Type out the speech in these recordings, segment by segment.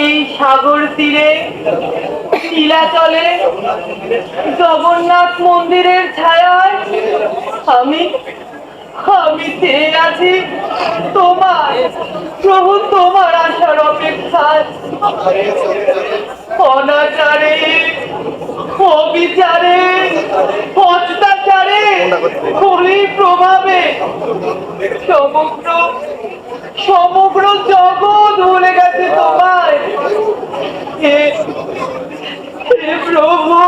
এই সাগর তীরে নীলাচলে জগন্নাথ মন্দিরের ছায়ায় আমি চেয়ে আছি তোমার প্রভু, তোমার আসার অপেক্ষায়। অনাচারে, অবিচারে, অত্যাচারে, কলির প্রভাবে সমগ্র জগৎ ভুলে গেছে তোমায়। হে প্রভু,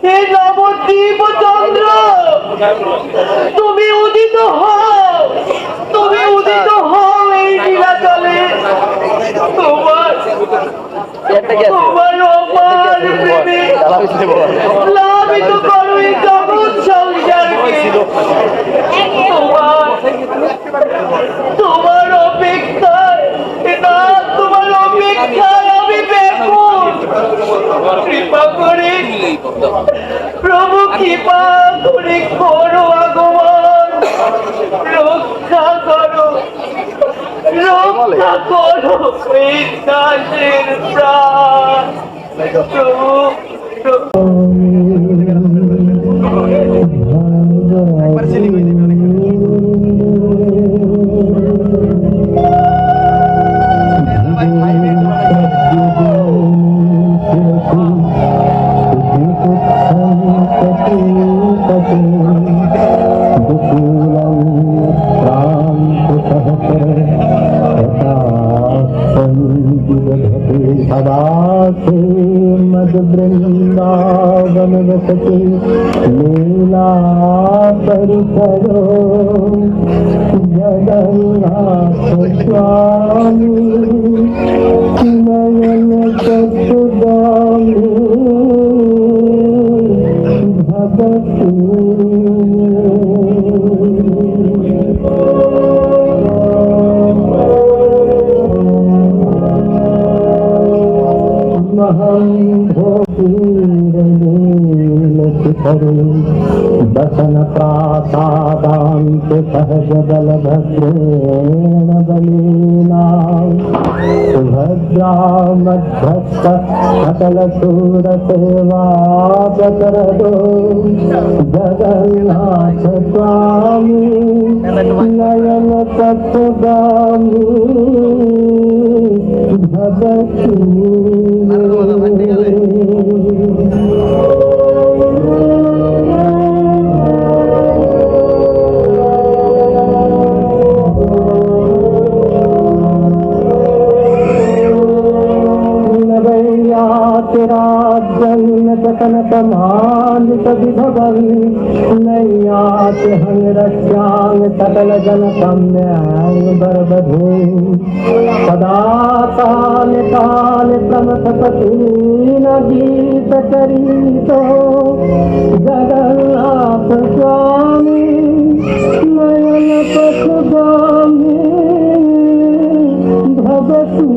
হে নবদ্বীপ চন্দ্র, তুমি উদিত হও, তুমি উদিত হও এই নীলাচলে। তোমার অপার প্রেমে প্লাবিত করো এই জগৎ সংসারকে। তোমার অপেক্ষায় না, তোমার অপেক্ষায় আমি ব্যাকুল। কৃপা করে প্রভু, কৃপা করে করো আগমন, রক্ষা করো, রক্ষা করো এই দাসের প্রাণ। প্রভু मद वृंदावन वसति लीला परिकरो जगन्नाथ स्वामी नयन चक्षुदामी भगति दसन प्रासादांत सहज बलभद्रेण बलीना सुभद्रा मध्यस्थ सकल सूर सेवा प्रकरतो जगन्नाथ स्वामी नयन तत्वगामी भगति तेरा जन्नत कनकमान कवि भवन नैयात हंग रश्यांग सकल जन सम्यांग बरबधू सदा काल काल प्रमथ पति न गीत चरितो जगन्नाथ स्वामी नयन पथगामी भगतू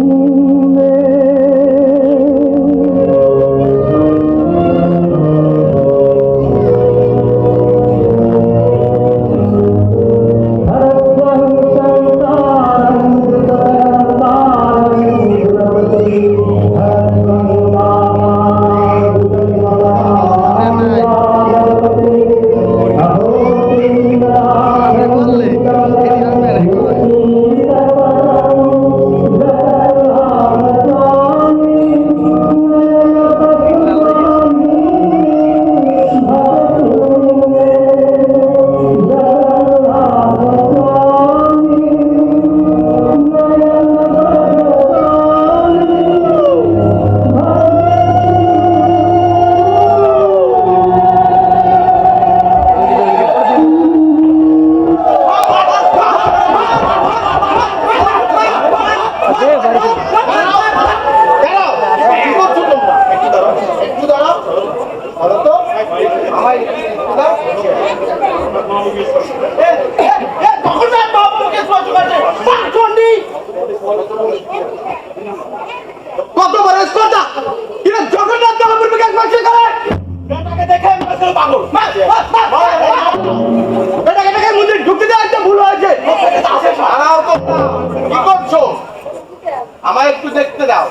আমায় একটু দেখতে দাও।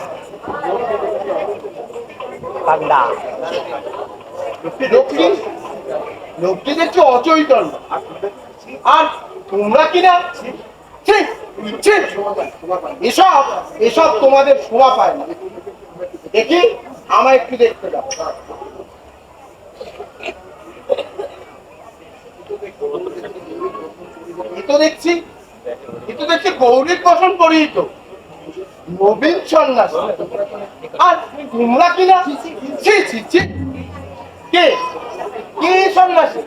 লোকটি লোকটি দেখছি অচৈতন্য, আর তোমরা কিনা ছি, ছি, এসব এসব তোমাদের শোভা পায় না। দেখি আমায় একটু দেখতে দাও। এ তো দেখছি গৌরীর বসন পরিহিত নবীন সন্ন্যাসী, আর তোমরা কিনা ছি ছি ছি, কে কে সন্ন্যাসী?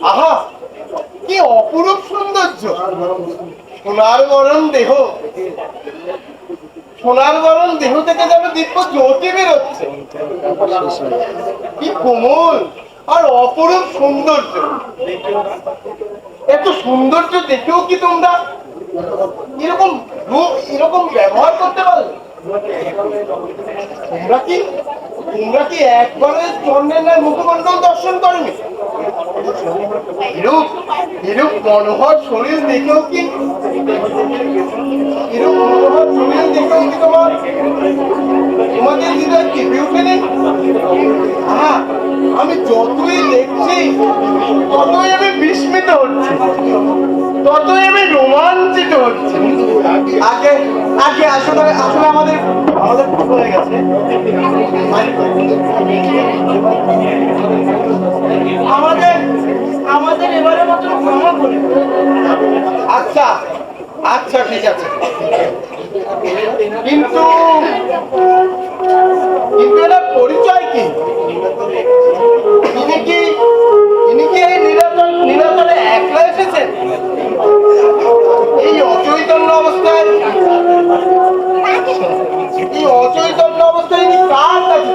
আহা, কি অপরূপ সৌন্দর্য! সোনার বরণ দেহ, সোনার বরণ দেহ থেকে যেন দিব্য জ্যোতি বেরোচ্ছে। কি কোমল আর অপরূপ সৌন্দর্য! এত সৌন্দর্য দেখেও কি তোমরা এরকম রূপ, এরকম ব্যবহার করতে পারলে? তোমরা কি একবারের জন্মের ন্যায় মুখমণ্ডল দর্শন করেনি? এরূপ এরূপ মনোহর শরীর দেখেও কি তোমাদের হৃদয় কেঁপে ওঠেনি? আমি যতই দেখছি ততই আমি বিস্মিত হচ্ছি, ততই আমি রোমাঞ্চিত হচ্ছি। আগে আগে আসলে আসলে আমাদের আমাদের ভুল হয়ে গেছে। আমাদের আমাদের এবারের মতো ক্ষমা করে। আচ্ছা আচ্ছা, ঠিক আছে, কিন্তু কিন্তু এর পরিচয় কি? ইনি কি এই নীলাচলে একলা এসেছেন? এই অচৈতন্য অবস্থায় ইনি কার কাছে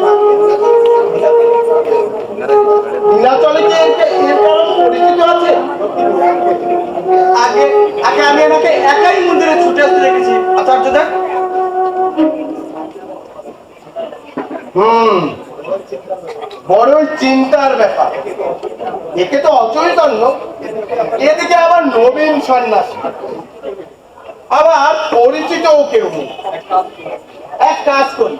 নীলাচলে কি এর কারণ পরিচিত আছে? আগে আগে আমি এনাকে একাই মন্দিরে ছুটে আসতে দেখেছি আচার্যদের। বড়ই চিন্তার ব্যাপার। একে তো অচৈতন্য, এদিকে আবার নবীন সন্ন্যাসী, আবার পরিচিতও কেউ নেই। এক কাজ করি,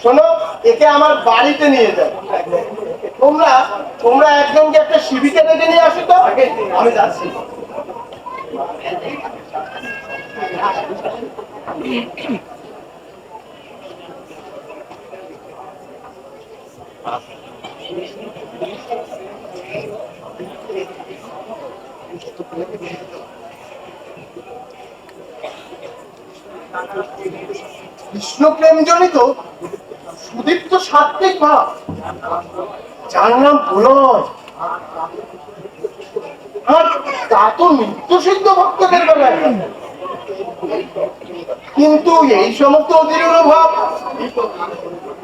শোনো, একে আমার বাড়িতে নিয়ে যাও। তোমরা তোমরা একজনকে একটা শিবিকা ডেকে নিয়ে আসো তো, আমি যাচ্ছি। কৃষ্ণ প্রেম জনিত সুদীপ্ত সাত্বিক ভাব, যার নাম প্রলয়, আর তা তো নিত্য সিদ্ধ ভক্তদের বেলায়। কিন্তু এই সমস্ত অধীর ভাব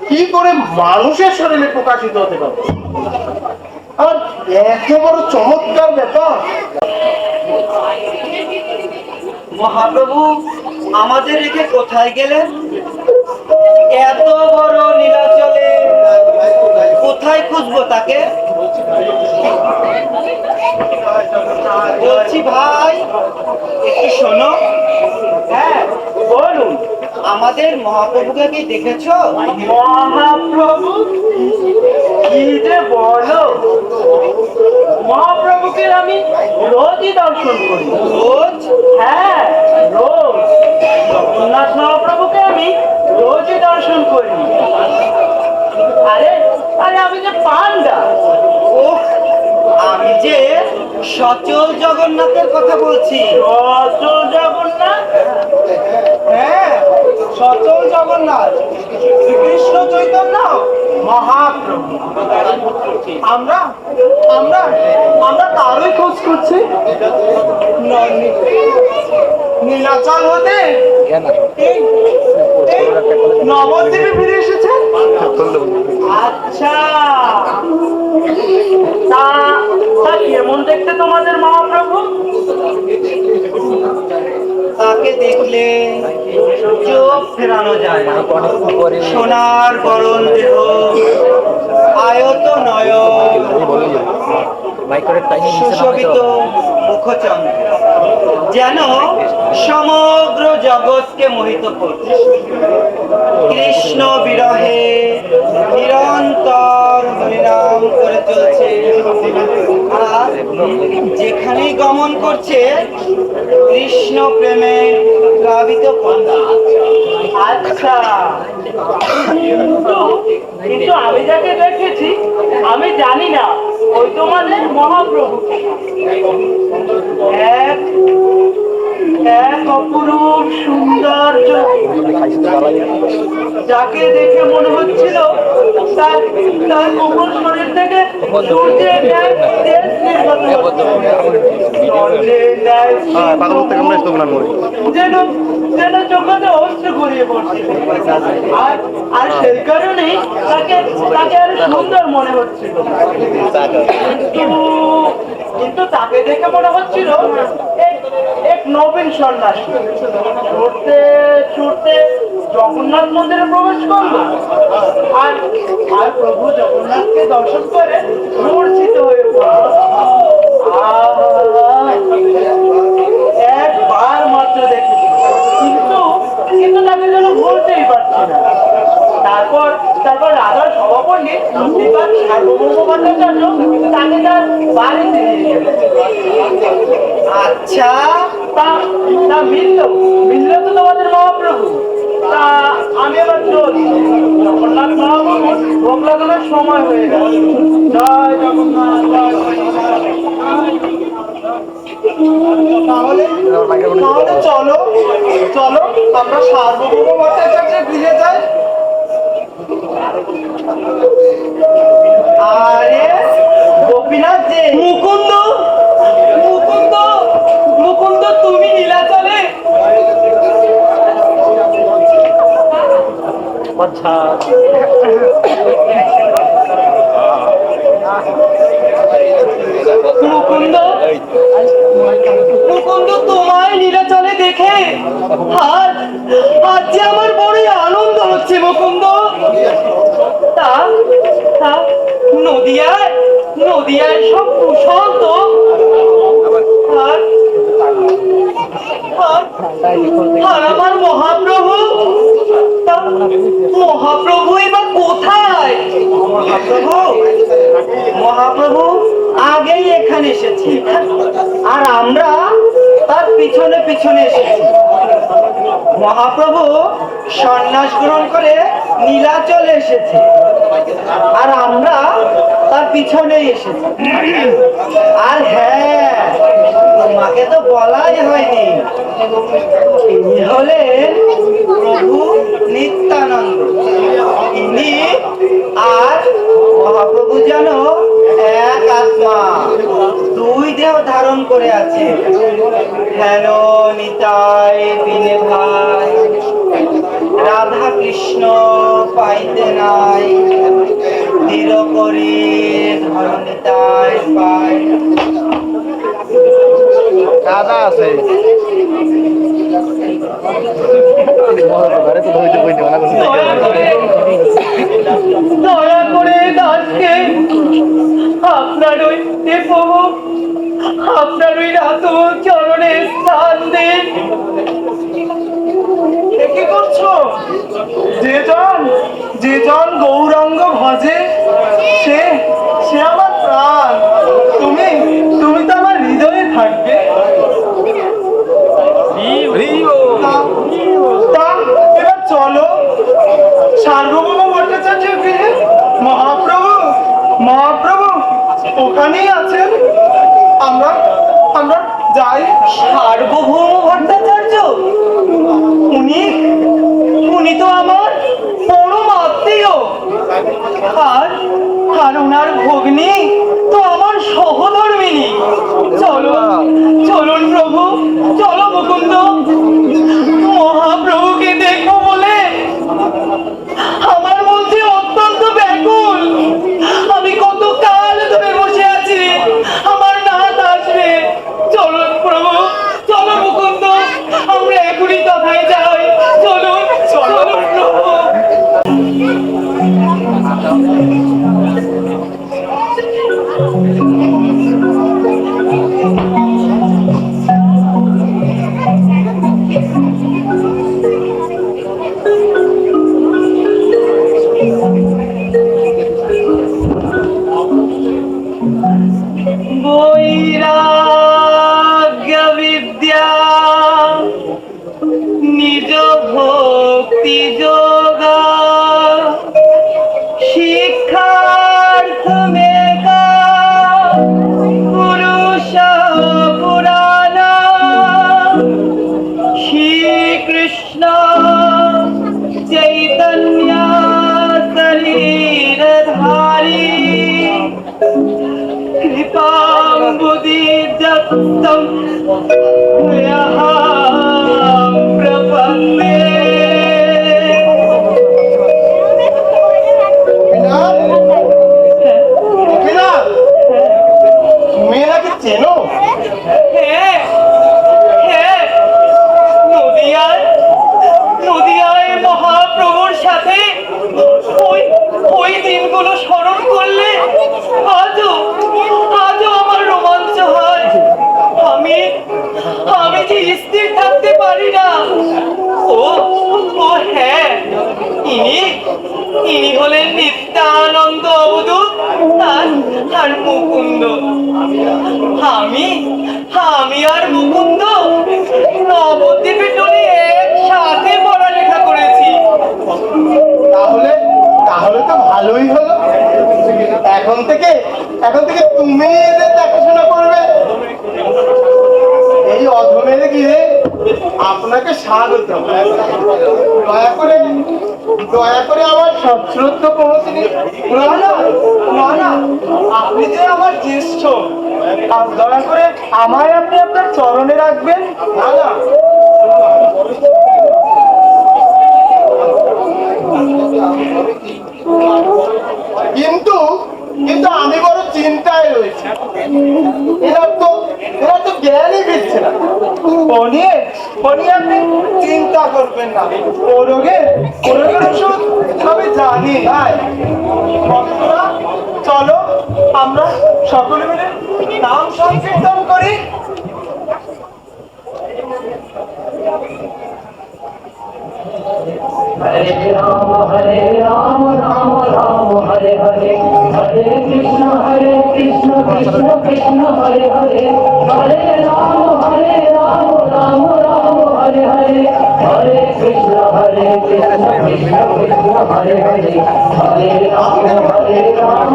কি করে মানুষের শরীরে প্রকাশিত হতে পারে? আর এত বড় চমৎকার ব্যাপার! মহাপ্রভু আমাদের রেখে কোথায় গেলেন? এত বড় নীলাচলে কোথায় খুঁজবো তাকে? বলছি ভাই, একটু শোনো। হ্যাঁ বলুন, আমাদের মহাপ্রভুকে কি দেখেছো? মহাপ্রভু কি যে বলো! মহাপ্রভুকে আমি রোজই দর্শন করি। রোজ? হ্যাঁ, রোজ জগন্নাথ মহাপ্রভুকে আমি রোজই দর্শন করি। আরে আরে আমি যে পান্ডা। ও, আমি যে সচল জগন্নাথের কথা বলছি। সচল জগন্নাথ? হ্যাঁ, সচল জগন্নাথ, শ্রীকৃষ্ণ চৈতন্য মহাপ্রভু। আমরা আমরা আমরা তারই খোঁজ করছি। নীলাচল হতে নবদ্বীপে ফিরে এসেছেন? আচ্ছা, তা তা কেমন দেখতে তোমাদের মহাপ্রভু? তাকে দেখলে চোখ ফেরানো যায় না। সোনার বরণ দেহ, আয়ত নয়ন, সুশোভিত মুখচন্দ্র, যেন সমগ্র জগৎকে মোহিত করছে। কৃষ্ণ বিরহে নিরন্তর হরিনাম করে চলছে, আর যেখানেই গমন করছে কৃষ্ণ প্রেমে প্লাবিত করছে। আচ্ছা, কিন্তু কিন্তু আমি যাকে দেখেছি আমি জানি না ওই তোমাদের মহাপ্রভু এক এক অপরূপ সৌন্দর্য, যাকে দেখে মনে হচ্ছিল তার তার কোমল শরীর থেকে সূর্যের ন্যায় তেজ নির্গত হচ্ছে। স্বর্ণের ন্যায় যেন যেন চোখে অস্ত্র গড়িয়ে পড়ছে। আর আর সেই কারণেই তাকে তাকে আরো সুন্দর মনে হচ্ছিল। কিন্তু কিন্তু তাকে দেখে মনে হচ্ছিল এক নবীন সন্ন্যাসী ছুটতে ছুটতে জগন্নাথ মন্দিরে প্রবেশ করলো, আর আর প্রভু জগন্নাথকে দর্শন করে মূর্ছিত হয়ে পড়ল। একবার মাত্র দেখেছি, কিন্তু কিন্তু তাকে যেন ভুলতেই পারছি না। তারপর তারপর রাধার সভাপতি শ্রীপাদ সার্বভৌম ভট্টাচার্য তাকে তার বাড়িতে নিয়ে গেলেন। আচ্ছা, তা তা মিলল তো তোমাদের মহাপ্রভু। তা আমি আবার চলি, জগন্নাথ মহাপ্রভু ভোগ লাগানোর সময় হয়ে গেল। জয় জগন্নাথ, জয় জগন্নাথ। তাহলে তাহলে চলো চলো আমরা সার্বভৌম ভট্টাচার্যের গৃহে যাই। আরে গোপীনাথ যে মুকুন্দ, মুকুন্দ, মুকুন্দ, তুমি নীলাচলে? আচ্ছা, মুকুন্দ, মুকুন্দ, তোমায় নীলাচলে দেখে আজ আজ যে আমার বড়ই আনন্দ হচ্ছে মুকুন্দ। তা তা নদিয়ায় নদিয়ায় সব কুশল তো? আর আর আমার মহাপ্রভু, তা মহাপ্রভু এবার কোথায়? মহাপ্রভু মহাপ্রভু আগেই এখানে এসেছি, আর আমরা তার পিছনে পিছনে এসেছি। মহাপ্রভু সন্ন্যাস গ্রহণ করে নীলাচলে এসেছে, আর আমরা তার পিছনেই এসেছি। আর হ্যাঁ, তোমাকে তো বলাই হয়নি, ইনি হলেন প্রভু নিত্যানন্দ। ইনি আর মহাপ্রভু যেন এক আত্মা, দুই দেহ ধারণ করে আছে। হেন নিতাই বিনে ভাই, রাধা কৃষ্ণ পাইতে নাই, ধীর করে ধর নিতাই পাই। দাদা আছে দয়া করে দাসকে আপনার ওই প্রভু আপনার ওই রাত চরণে স্থান দিন। কি করছো? যে জন গৌরাঙ্গ ভজে সে সে আমার প্রাণ। তুমি তুমি তো আমার হৃদয়ে থাকবে। তা এবার চলো সার্বভৌম ভট্টাচার্যের গৃহে। মহাপ্রভু মহাপ্রভু ওখানেই আছেন, আমরা আমরা যাই। সার্বভৌম ভট্টাচার্য? উনি উনি তো আমার পরম আত্মীয়, আর আর ওনার ভগ্নী তো আমার সহধর্মিনী। চলুন চলুন প্রভু, চলো মুকুন্দ, মহাপ্রভুকে দেখবো বলে আমার মধ্যে অত্যন্ত ব্যাকুল। আমি কত কাল ধরে বসে আছি, আমার নাত আসবে। চলুন প্রভু, চলো মুকুন্দ, আমরা এখনই তথায় যাই। চলুন চলুন প্রভু। ভক্তি যোগা শিক্ষার্থমেকা পুরুষ পুরাণা শ্রীকৃষ্ণ চৈতন্য শরীরধারী কৃপাম্বুদিযুক্তং ভূয়ঃ প্রপদ্যে। গোপীনাথ, তুমি এনাকে চেনো? হ্যাঁ হ্যাঁ, নদিয়ায় মহাপ্রভুর সাথে ওই দিনগুলো স্মরণ করলে আজও আমার রোমাঞ্চ হয়। আমি যে স্থির থাকতে পারি না। ও হ্যাঁ, ইনি হলেন নিত্যানন্দ অবধূত আর মুকুন্দ। আমি আর মুকুন্দ নবদ্বীপে চলে একসাথে পড়ালেখা করেছি। তাহলে তো ভালোই হলো। এখন থেকে তুমি এদের দেখাশোনা করবে। এই অধমের গিয়ে আপনাকে স্বাগত। দয়া করে আমার সশ্রদ্ধ পৌঁছনি। না, আপনি যে আমার জ্যেষ্ঠ, আর দয়া করে আমায় আপনি আপনার চরণে রাখবেন। না, কিন্তু আমি বড় চিন্তায় রয়েছি। এরা তো জ্ঞানই দিচ্ছে না। আপনি চিন্তা করবেন না, ও রোগের ওষুধ আমি জানি। ভাই ভক্তরা, চলো আমরা সকলে মিলে নাম সংকীর্তন করি। हरे राम राम राम हरे हरे, हरे कृष्ण कृष्ण कृष्ण हरे हरे, हरे राम राम राम हरे हरे, हरे कृष्ण कृष्ण कृष्ण हरे हरे, हरे राम राम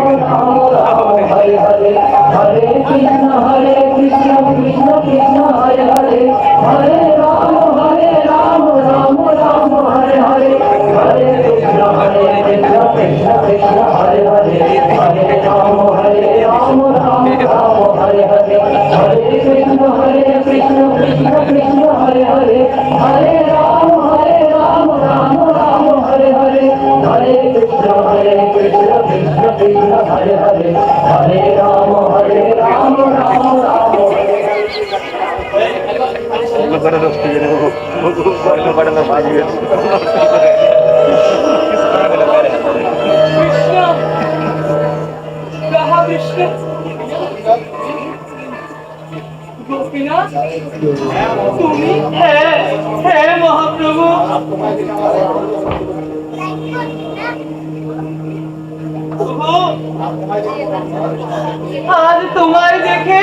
राम हरे हरे, हरे कृष्ण कृष्ण कृष्ण हरे हरे, हरे राम राम हरे हरे, हरे कृष्ण कृष्ण कृष्ण हरे हरे, हरे राम राम हरे हरे, हरे कृष्ण कृष्ण कृष्ण हरे हरे, हरे राम राम हरे हरे, हरे कृष्ण कृष्ण कृष्ण हरे हरे, हरे राम গোপীনাথ, তুমি? হ্যাঁ মহাপ্রভু। আজ তোমায় দেখে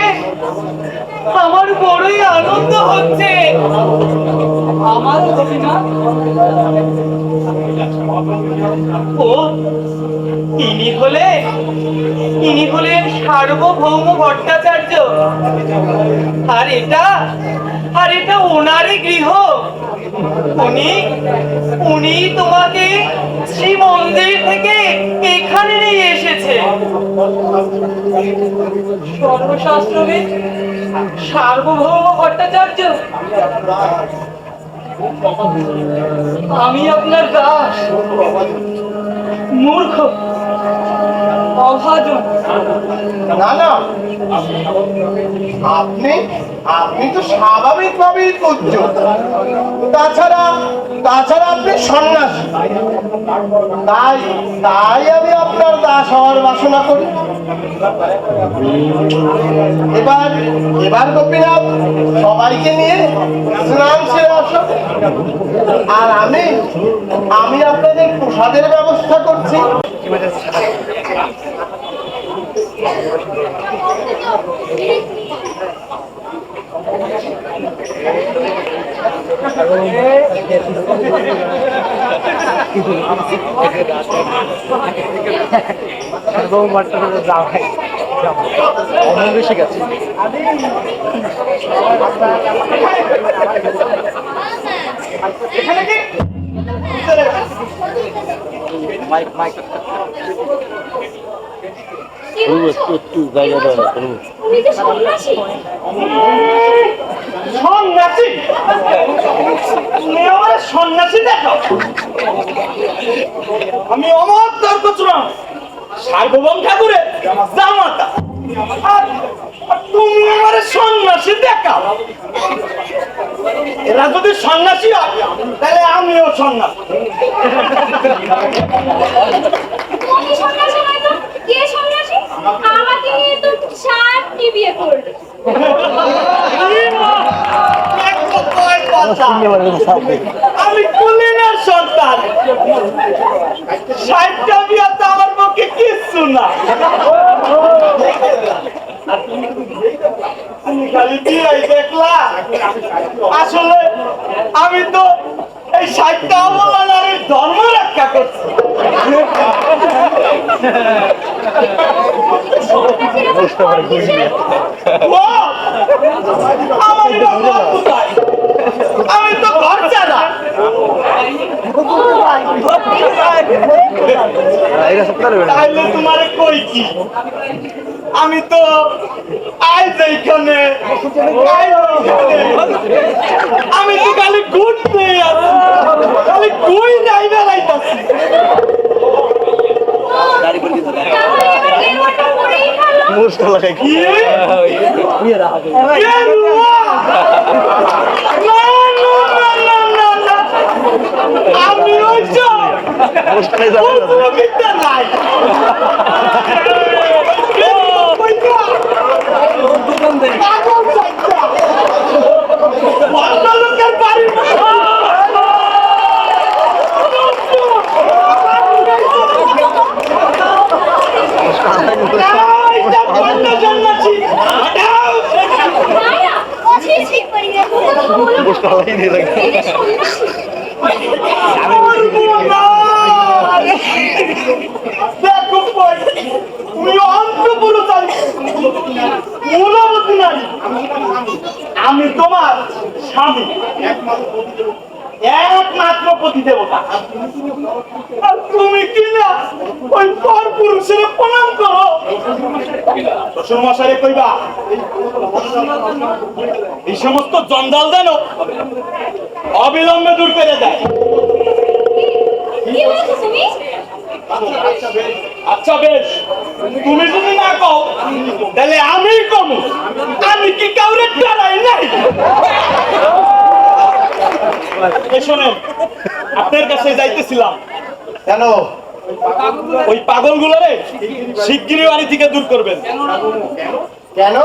আমার বড়ই আনন্দ হচ্ছে। আমার গোপীনাথ, ও ইনি হলেন সার্বভৌম ভট্টাচার্য। আর এটা ওনারই গৃহ। উনি তোমাকে শ্রী মন্দির থেকে এখানে নিয়ে এসেছে। সর্বশাস্ত্রবিদ সার্বভৌম ভট্টাচার্য, আমি আপনার দাস, মূর্খ, অভাজন। না, আপনি তো স্বাভাবিকভাবেই পূজ্য। তাছাড়া আপনি সন্ন্যাসী। তাই আমি আপনার দাস হওয়ার বাসনা করি। এবার গোপীনাথ, সবাইকে নিয়ে স্নান সেরে আসো। আর আমি আপনাদের প্রসাদের ব্যবস্থা করছি। বেশি গেছে এখানে কি মাইক মাইক একটু জায়গা দেওয়া উনি যে সন্ন্যাসী। সন্ন্যাসী? তুমি আমার সন্ন্যাসী দেখো? আমি অমর তর্কচূড়ামণি সার্বভৌম ঠাকুরের জামাতা, আর তুমি আমার সন্ন্যাসী দেখাও। এরা যদি সন্ন্যাসী হয় তাহলে আমিও সন্ন্যাসী। উনি সন্ন্যাসী নয় তো কে সন্ন্যাসী? আমাকে নিয়ে তো 4টি বিয়ে করবে। আমি কুলিনের সন্তান, 60টা বিয়ে তো আমার পক্ষে কিচ্ছু না। তুমি খালি বিয়ে দেখলা, আসলে আমি তো এই 60টা অবলার ধর্ম রক্ষা করছি। ও, আমার এটা ঘর কোথায়? আমি তো ঘর ছাড়া। তাইলে তোমারে কই কি, আমি তো আজ এইখানে, আমি তো খালি ঘুরতে আছি, খালি ঘুই নাই বেড়াইতাছি। তাহলে এবার গেরুয়াটা পরেই ভালো। কি? গেরুয়া? না, না, না, আমি ওইসব উপযোগিতা নাই। পাগল বাচ্চা। ভদ্রলোকের বাড়ি সন্ন্যাসী না না, ছি ছি করি না। এই যে সন্ন্যাসী। আমি তোমার স্বামী, একমাত্র পতি দেবতা। আর তুমি কিনা ওই পর পুরুষের প্রণাম করো। শ্বশুর মশাই কইবা এই সমস্ত জঞ্জাল যেন অবিলম্বে দূর করে দেয়। কি বলছো তুমি? আচ্ছা বেশ, তুমি যদি না কও তাহলে আমি কমু। আমি কি কাউরে ডরাই নাই? শোনেন, আপনার কাছে যাইতেছিলাম। কেন? ওই পাগল গুলোরে শিগগিরই বাড়ি থেকে দূর করবেন। কেন?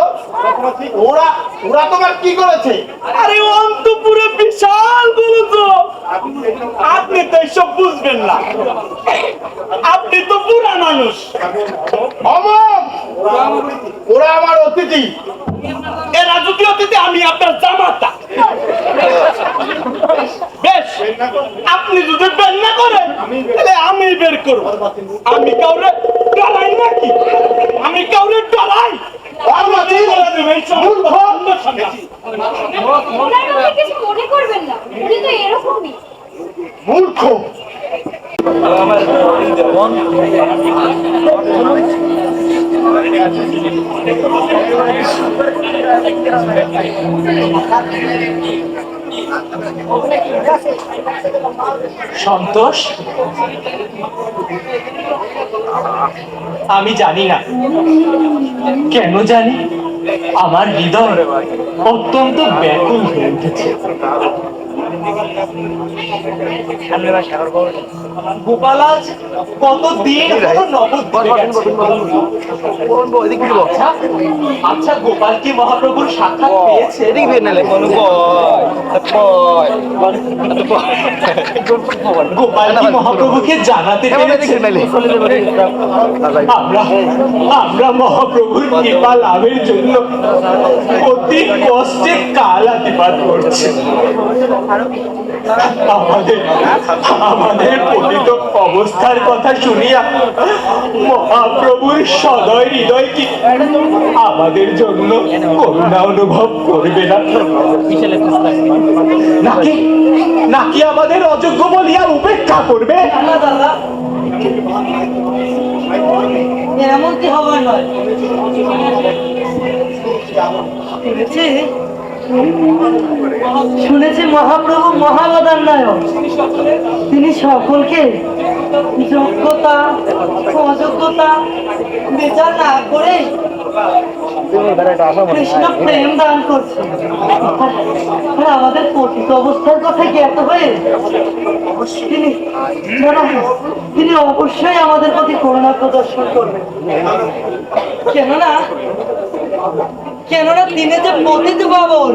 ওরা ওরা তোমার কি করেছে? আরে অন্তপুরে বিশাল গোলযোগ, আপনি তো এইসব বুঝবেন না, আপনি তো বুড়া মানুষ। অমর, ওরা আমার অতিথি। এরা যদি অতিথি, আমি আপনার জামাতা। বেশ, আপনি যদি বের না করেন তাহলে আমি বের করব। আমি কাউরে ডরাই নাকি? আমি কাউরে ডরাই? ওনার মধ্যে কিছু মনে করবেন না, উনি তো এরকমই। মূর্খ। সন্তোষ, আমি জানি না, কেন জানি আমার হৃদয় অত্যন্ত ব্যাকুল হয়ে উঠেছে। গোপাল আজ কতদিন হলো নগদ ঘুরে গেছে। আচ্ছা, গোপাল কি মহাপ্রভুর সাক্ষাৎ পেয়েছে? গোপাল কি মহাপ্রভুকে জানাতে পেরেছে? আমরা মহাপ্রভুর কৃপা লাভের জন্য অতি কষ্টে কাল অতিবাদ করছি। আমাদের আমাদের পতিত অবস্থার কথা শুনিয়া মহাপ্রভুর সদয় হৃদয় কি আমাদের জন্য করুণা অনুভব করবে না? নাকি নাকি আমাদের অযোগ্য বলিয়া উপেক্ষা করবে? না দাদা, এমনটি হবার নয়। শুনেছি মহাপ্রভু মহাবদান নায়ক। তিনি সকলকে যোগ্যতা অযোগ্যতা বিচার না করে কৃষ্ণ প্রেম দান করছে। আর আমাদের পতিত অবস্থার কথা জ্ঞাত হয়ে তিনি তিনি অবশ্যই আমাদের প্রতি করুণা প্রদর্শন করবেন। কেননা কেননা তিনি যে পতিত পাবন।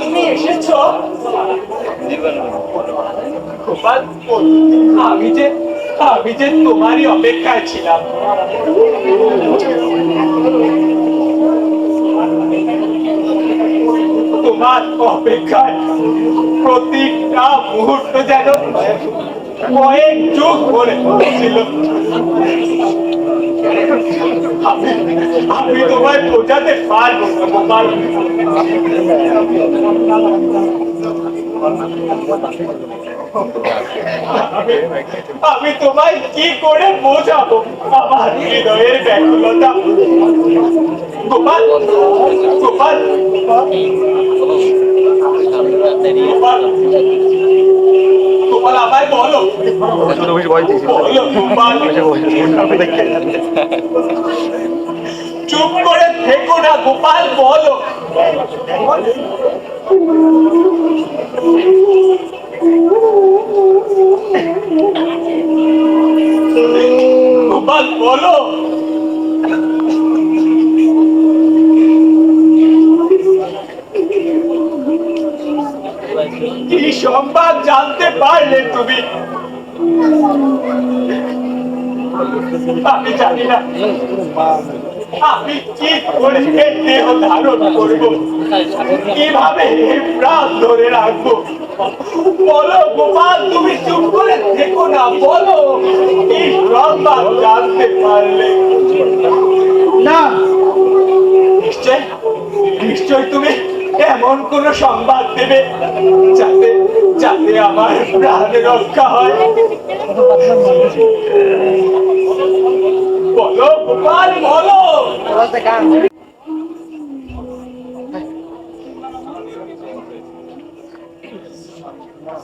তুমি এসেছ? আমি যে তোমারই অপেক্ষায় ছিলাম। তোমার অপেক্ষায় প্রতিটা মুহূর্ত যেন কয়েক যুগ ধরে ছিল। আমি তোমায় বোঝাতে পারবো না গোপাল। আমি তোমায় কি করে বোঝাবো আমার হৃদয়ের ব্যাকুলতা? গোপাল গোপাল গোপাল গোপাল আমায় বলো গোপাল, চুপ করে থেকো না গোপাল, বলো। গোপাল বলো। কি সংবাদ জানতে পারলে তুমি? আমি জানি না আমি কি করে দেহ ধারণ করবো, কিভাবে প্রাণ ধরে রাখবো। বলো গোপাল, তুমি চুপ করে থেকো না, বলো কি সংবাদ জানতে পারলে? না, নিশ্চয় নিশ্চয় তুমি এমন কোন সংবাদ দেবে যাতে যাতে আমার প্রাণের রক্ষা হয়। বলো গোপাল, বলো।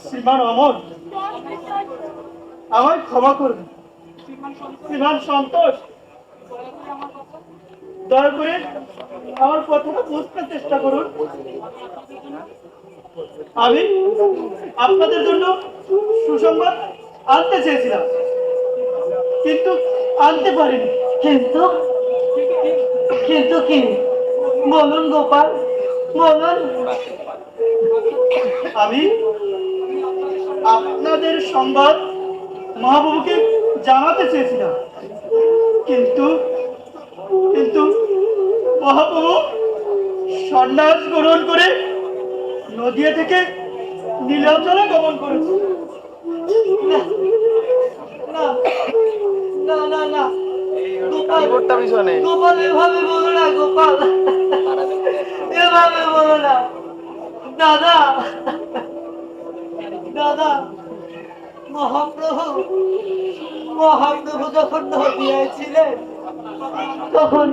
শ্রীমান অমর, আমার ক্ষমা করবেন। শ্রীমান সন্তোষ, দয়া করে আমার কথাটা বুঝতে চেষ্টা করুন। আমি আপনাদের জন্য সুসংবাদ আনতে চেয়েছিলাম, কিন্তু আনতে পারিনি। কিন্তু কিন্তু কি বলুন গোপাল, বলুন। আমি আপনাদের সংবাদ মহাপ্রভুকে জানাতে চেয়েছিলাম, কিন্তু কিন্তু মহাপ্রভু সন্ন্যাস গ্রহণ করে নদিয়া থেকে নীলাচলে গমন করেছে। না না না না গোপাল, গোপাল এভাবে বলো না গোপাল, এভাবে বলো না। দাদা দাদা, মহাপ্রভু মহাপ্রভু যখন নদিয়ায় ছিলেন তখন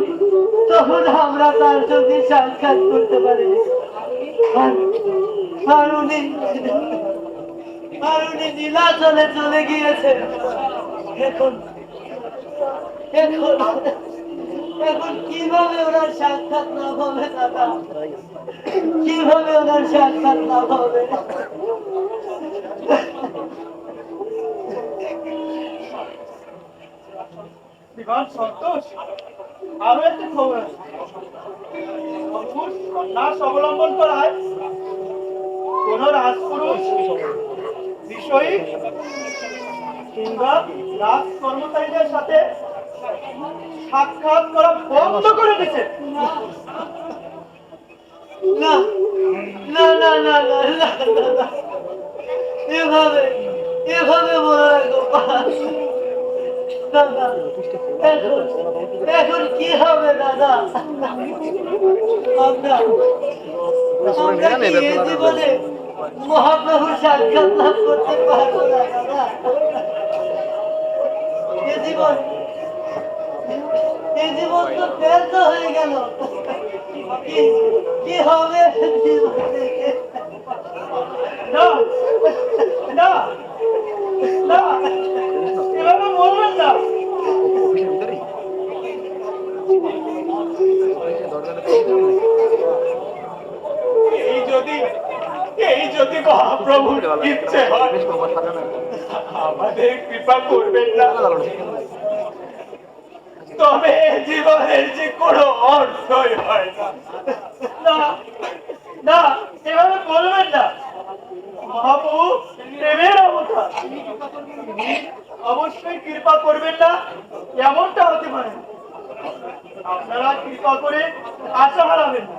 তখন আমরা তার সঙ্গে সাক্ষাৎ করতে পারিনি। আর উনি নীলাচলে চলে গিয়েছেন। এখন এখন এখন কিভাবে ওনার সাক্ষাৎ লাভ হবে দাদা? কিভাবে ওনার সাক্ষাৎ লাভ হবে? সন্তোষ, আরো একটা খবর আছে। সন্ন্যাস অবলম্বন করায় কোন রাজপুরুষ বিষয়ী কিংবা রাজ কর্মচারীদের সাথে সাক্ষাৎ করা বন্ধ করে দিচ্ছে। না না না না না না, না। এভাবে এভাবে বলে রাখো দাদা, এখন কি হবে দাদা? আমরা কি এই জীবনে মহাপ্রভুর সাক্ষাৎ লাভ করতে পারবো না দাদা? এই জীবন তো ব্যর্থ হয়ে গেল। কি হবে জীবন থেকে? না না না, এভাবে বলবেন না। এই যদি মহাপ্রভুর ইচ্ছে হয় আমাদের কৃপা করবেন না, তবে জীবনের যে কোনো অর্থই হয় না। না না, এভাবে বলবেন না। মহাপ্রভু প্রেমের অবতার, অবশ্যই কৃপা করবেন না এমনটা হতে পারে। আপনারা কৃপা করে আশা হারাবেন না।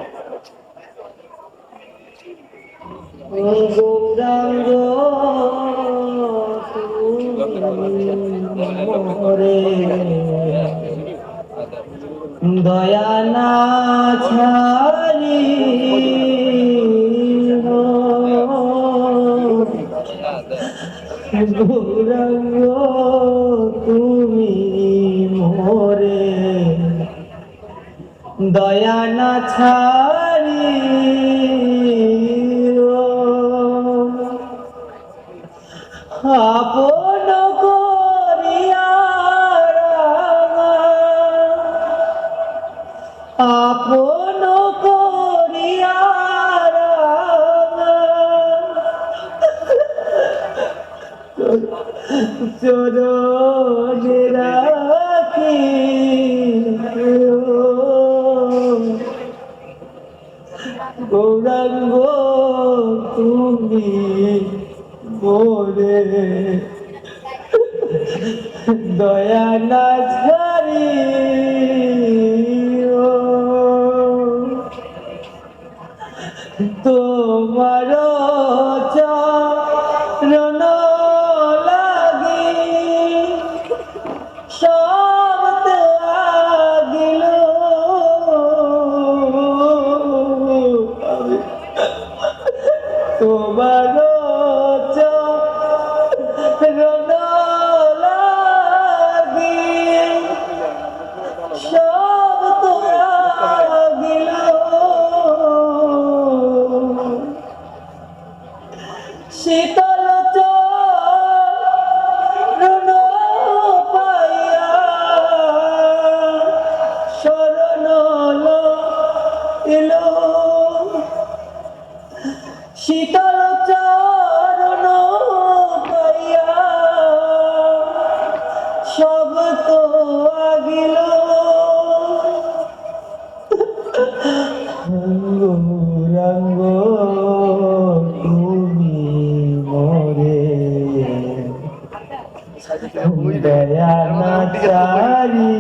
গৌরাঙ্গ মোরে দয়া না ছাড়ি গৌরাঙ্গ তুমি মোরে দয়া না ছাড়ি আপন করিয়া আপন করিয়া চরণে রাখি গৌরাঙ্গ তুমি মোরে দয়া না ছাড়ি তোমার চরণ লাগি সব ত্যাগিল তোমার চরণ লাগি সব ত্যাগিল শীতল চরণ পাইয়া শরণ এলো শীতল চরণ পাইয়া সব তো আগিল গৌরাঙ্গ তুমি মোরে দয়া না চারি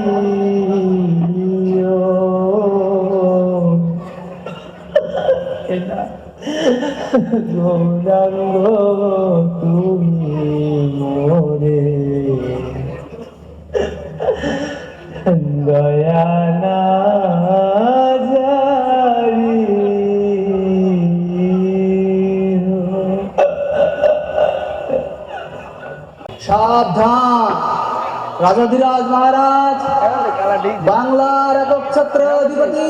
গৌরাঙ্গ তুমি মোরে দয়া না জারি সাবধান রাজাধিরাজ মহারাজ বাংলার একক ছত্র অধিপতি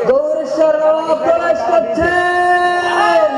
গৌরেশ্বর প্রবেশ করছেন।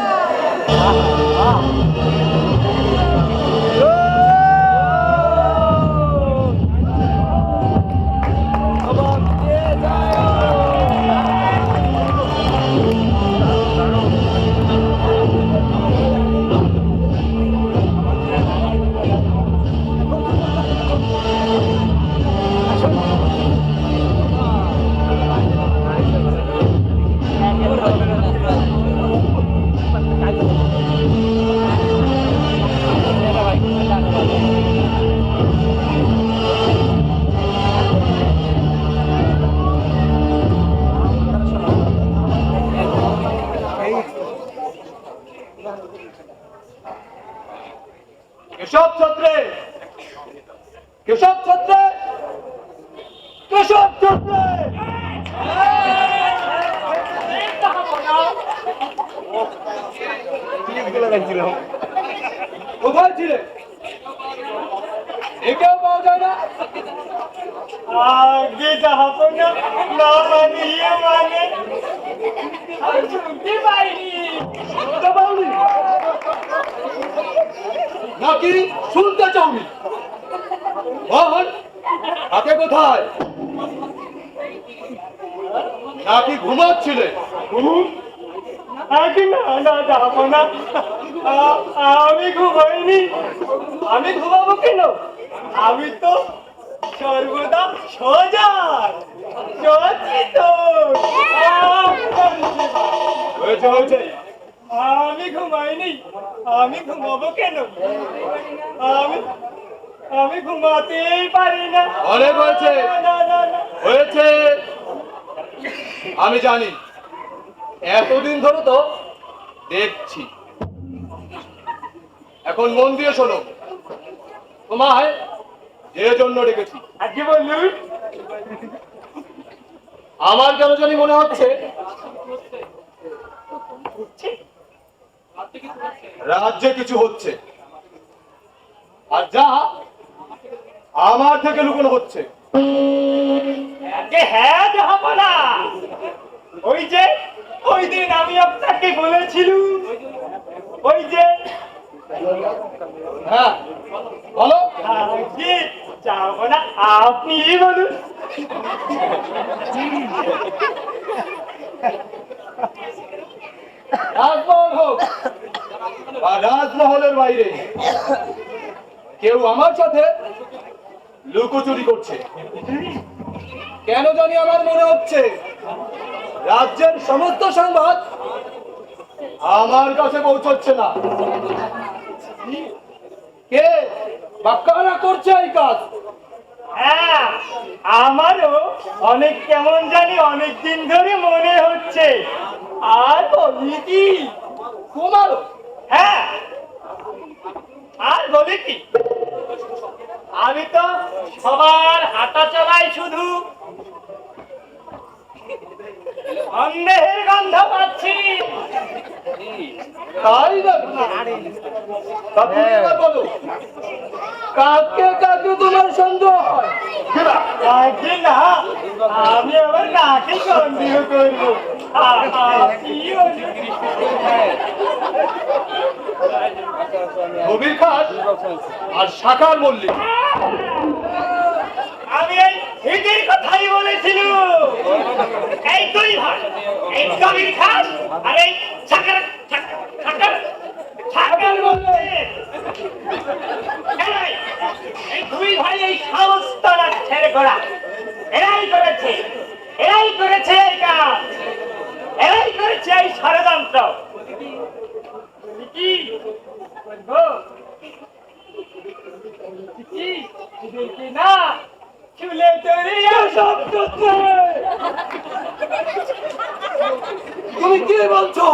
কেশব ছত্রে, কেশব ছত্রে। কোথায় ছিলে? একেও পাওয়া যায় না। আগে যাবো না, না মানে ইয়ে মানে আমি শুনতে পাইনি। শুনতে পাওনি নাকি শুনতে চাওনি? বল, আগে কোথায়? নাকি ঘুমাচ্ছিলে? আগে না না যাবো না, আমি ঘুমাইনি। আমি ঘুমাবো কেন? আমি তো সর্বদা সজাগ সচেতন। হয়েছে হয়েছে, আমি ঘুমাইনি। আমি ঘুমাবো কেন? আমি আমি ঘুমাতেই পারি না। অনেক হয়েছে, হয়েছে। আমি জানি, এতদিন ধরে তো দেখছি। এখন মন দিয়ে শোনো, তোমায় যে জন্য ডেকেছি। আজকে বলুন। আমার কেন জানি মনে হচ্ছে রাজ্যে কিছু হচ্ছে, আর যা আমার থেকে লুকোনো হচ্ছে। হ্যাঁ যাবো না। ওই যে ওই দিন আমি আপনাকে বলেছিলুম, ওই যে হ্যাঁ বলো। কি যাবো না, আপনি বলুন। রাজমহল হোক বা রাজমহলের বাইরে, কেউ আমার সাথে লুকোচুরি করছে। কেন জানি আমার মনে হচ্ছে রাজ্যের সমস্ত সংবাদ আমার কাছে পৌঁছচ্ছে না। কে বা কারা করছে এই কাজ? হ্যাঁ, আমারও অনেক কেমন জানি অনেক দিন ধরে মনে হচ্ছে। আর বলি কি তোমারও? হ্যাঁ, আর বলি কি, আমি তো সবার হাঁটা চলাই শুধু সন্দেহের গন্ধ পাচ্ছি। তাই না? বলো, কাকে কাকে তোমার সন্দেহ হয়? কাকে না, আমি আবার কাকে সন্দেহ করবো? কবির খাস আর শাখার মল্লিক। আমি এই হিটির কথাই বলেছিলাম। এই দুই ভাই, এই কবির খাস আর এই শাখার মল্লিক, এই দুই ভাই এই সমস্ত রাজ্যের গোড়া। এরাই করেছে এই কাজ, এরাই করেছে এই ষড়যন্ত্র। কি না চুলে তরিয়া শব্দ। তুমি কি বলছো?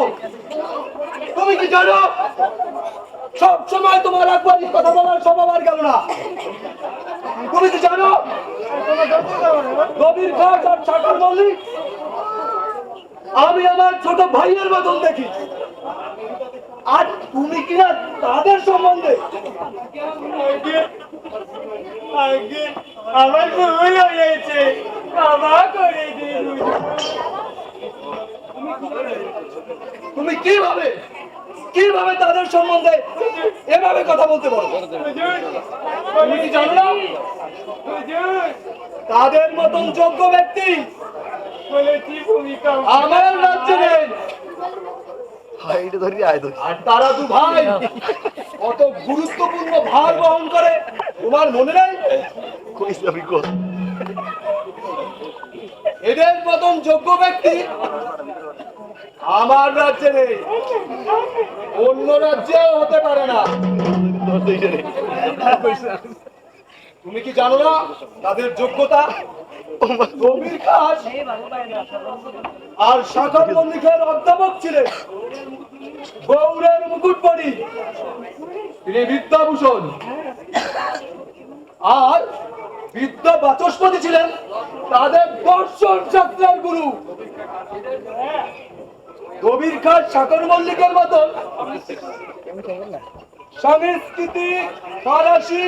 তুমি কি জানো সব সময় তোমার একবার কথা বলার স্বভাব আর গেল না? তুমি কি জানো কবির খাস আর শাখার মল্লিক আমি আমার ছোট ভাইয়ের মতন দেখি, আর তুমি কিনা তাদের সম্বন্ধে? আমার ভুল হয়েছে, ক্ষমা করে দিন। তুমি কিভাবে তাদের সম্বন্ধে এভাবে কথা বলতে পারো? তুমি কি জানো না তাদের মতন যোগ্য ব্যক্তি আমার রাজ্যে নেই। আর তারা দু ভাই কত গুরুত্বপূর্ণ ভার বহন করে তোমার মনে নেই? এদের মতন যোগ্য ব্যক্তি আমার রাজ্যে নেই, অন্য রাজ্যেও হতে পারে না। তুমি কি জানো না তাদের যোগ্যতা? কবির খাস আর শাখার মল্লিকের অধ্যাপক ছিলেন গৌড়ের মুকুটমণি, তিনি বিদ্যাভূষণ। আর বিদ্যা বাচস্পতি ছিলেন তাদের দর্শন শাস্ত্রের গুরু। কবির খান সাকর মল্লিকের মতন সংস্কৃতি, ফরাসি,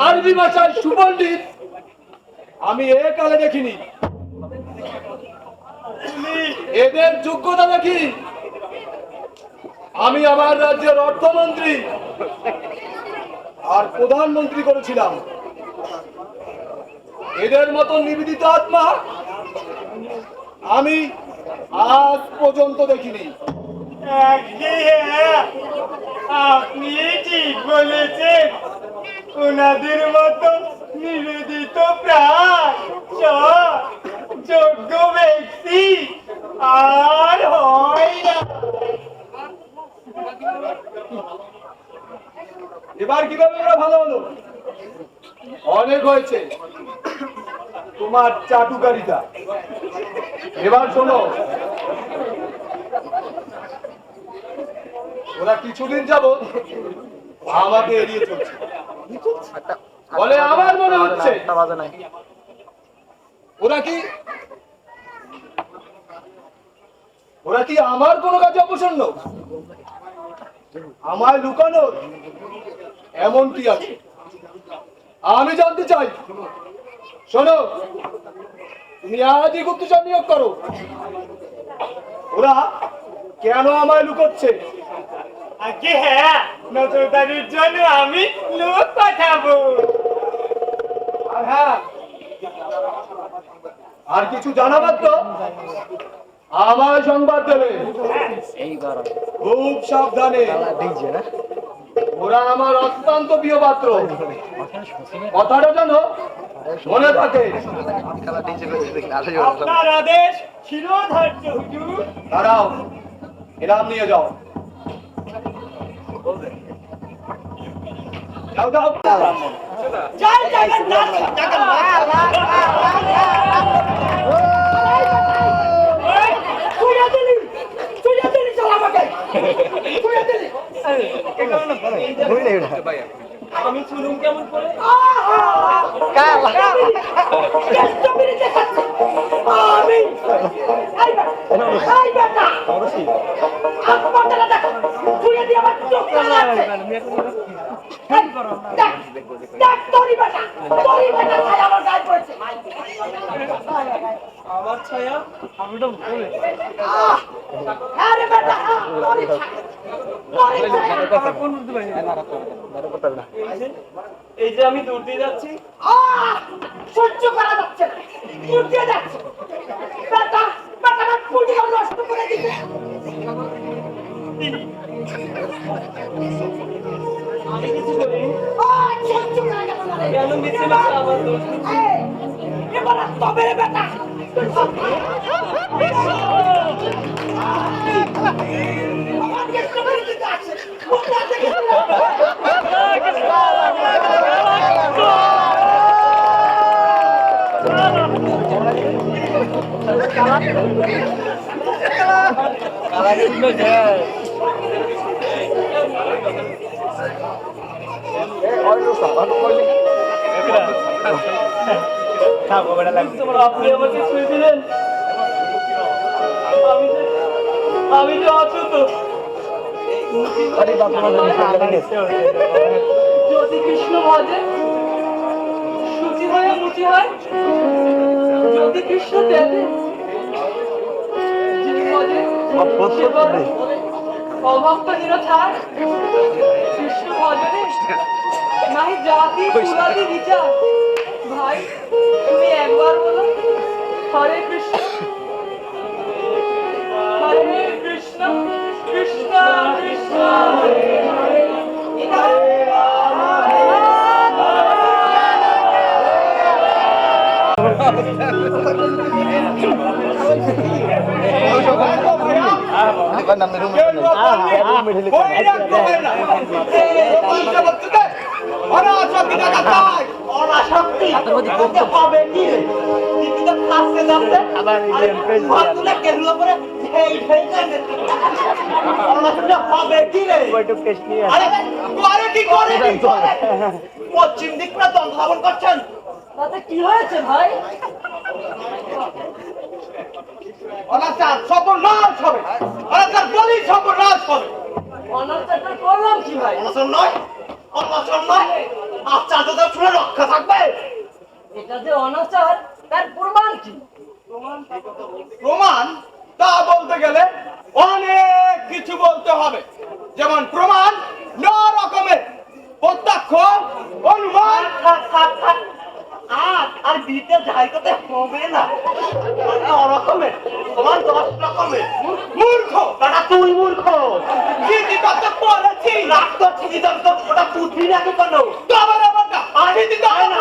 আরবি ভাষার সুপণ্ডিত আমি একালে দেখিনি। এদের যোগ্যতা দেখি আমি আমার রাজ্যের অর্থমন্ত্রী আর প্রধানমন্ত্রী করেছিলাম। এদের মতো নিবেদিত আত্মা আমি আজ পর্যন্ত দেখিনি। আপনি ঠিক বলেছেন, ওনাদের মতো নিবেদিত প্রাণ যোগ্য ব্যক্তি আর হয় না। এবার কিভাবে ওরা ভালো হলো? অনেক হয়েছে তোমার চাটুকারিতা। এবার শোনো, ওরা কিছুদিন যাবত আমাকে এড়িয়ে চলছে। বলে আমার মনে হচ্ছে ওরা কি আমার কোনো কাজে অপছন্দ, আমায় লুকানোর এমন কি আছে আমি জানতে চাই। শোনো, তুমি আজই গুপ্তচর নিয়োগ করো। ওরা কেন আমায় লুকোচ্ছে? আগে হ্যাঁ, নজরদারির জন্য আমি লোক পাঠাবো। আর হ্যাঁ, আর কিছু জানাবার তো আমায় সংবাদ দেবে। খুব সাবধানে, ওরা আমার অত্যন্ত প্রিয় পাত্র, কথাটা যেন মনে থাকে। আপনার আদেশ শিরোধার্য হুজুর। দাঁড়াও, এরাম নিয়ে যাও। যাও যাও। জয় জগন্নাথ। তুইয়া দিলি চল আমাকে, তুইয়া দিলি। আমি চুলুম কেমন করে? আমি এই বেটা আপনারা দেখো, তুইয়া দিয়ে আমার চোখ লাগাচ্ছে। দেখ তোরি বেটা ছায়া আমার গায়ে পড়েছে। আমার ছায়া? আরে বেটা তোরি ছায়া। এই যে আমি দূর দিয়ে যাচ্ছি, সহ্য করা যাচ্ছে না, উঠে যাচ্ছে। বেটা আমার পুঁজি নষ্ট করে দিবে। আমি কিছু করি সহ্য করা গেল না রে। কেন মিছে মিছে আমার দোষ? এবার তবে রে বেটা আমার কেষ্ট করে দিতে আছে। আপনি আমাকে ছুঁয়ে দিলেন, আমি যে অচুত। যদি কৃষ্ণ ভজে সুচি হয়ে মুচি হয়, যদি কৃষ্ণ দেবে যিনি ভজে অভক্তহীন থাক। কৃষ্ণ ভজনে নাহি জাতি কুলাদি বিচার। ভাই তুমি একবার বলো হরে কৃষ্ণ হরে কৃষ্ণ কৃষ্ণ কৃষ্ণ হরে হরে হরে রাম হরে পাবে কি রে? দিদিটা কাছে যাচ্ছে আবার ভাতুলে কেরুলা পরে এই ঢেই যায়। অনাসটা পাবে কি রে? আরে কি করে পশ্চিম দিক পুরো দ্বন্দ্ব ধাবন করছেন। তাতে কি হয়েছে ভাই? অনাচার সর্বনাশ হবে, অনাচার বলি সর্বনাশ হবে। অনাচারটা করলাম কি ভাই? অনাচার নয়, অনাচার নয়, আচার্যতা শুনে রক্ষা থাকবে। এটা যে অনাচার তার প্রমাণ কি? প্রমাণ তা বলতে গেলে অনেক কিছু বলতে হবে। যেমন প্রমাণ ন রকমের, প্রত্যক্ষ, অনুমান। আর বিতে যাই করতে হবে না, রকমের তোমার 10 রকমের। মূর্খ দাদা তুই মূর্খ, জীবিকা তো পড়েছি। রাখতো ঠিকই তো ওটা পুঁথি রাখে কেন? তোমার আমারটা আমি দিতে হয় না।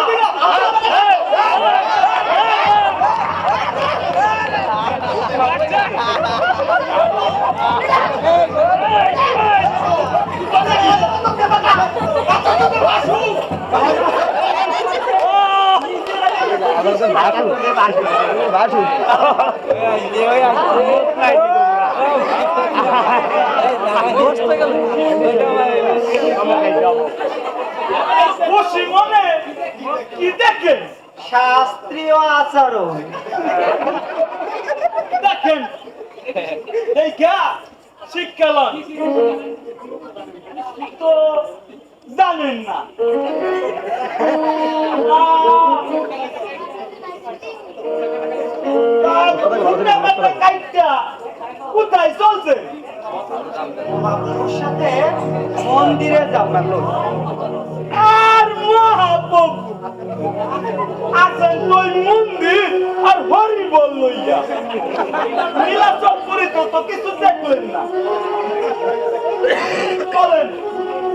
মনে কি দেখেন? শাস্ত্রীয় আচরণ দেখেন। এই গা শিক্ষালন তো জানেন না। কোথায় চলছে? মহাপ্রভুর সাথে মন্দিরে যাবার লোক। আর মহাপ্রভু আছেন ওই মন্দির আর হরি বল লইয়া। নীলাচল পরিত তো কিছু দেখলেন না। বলেন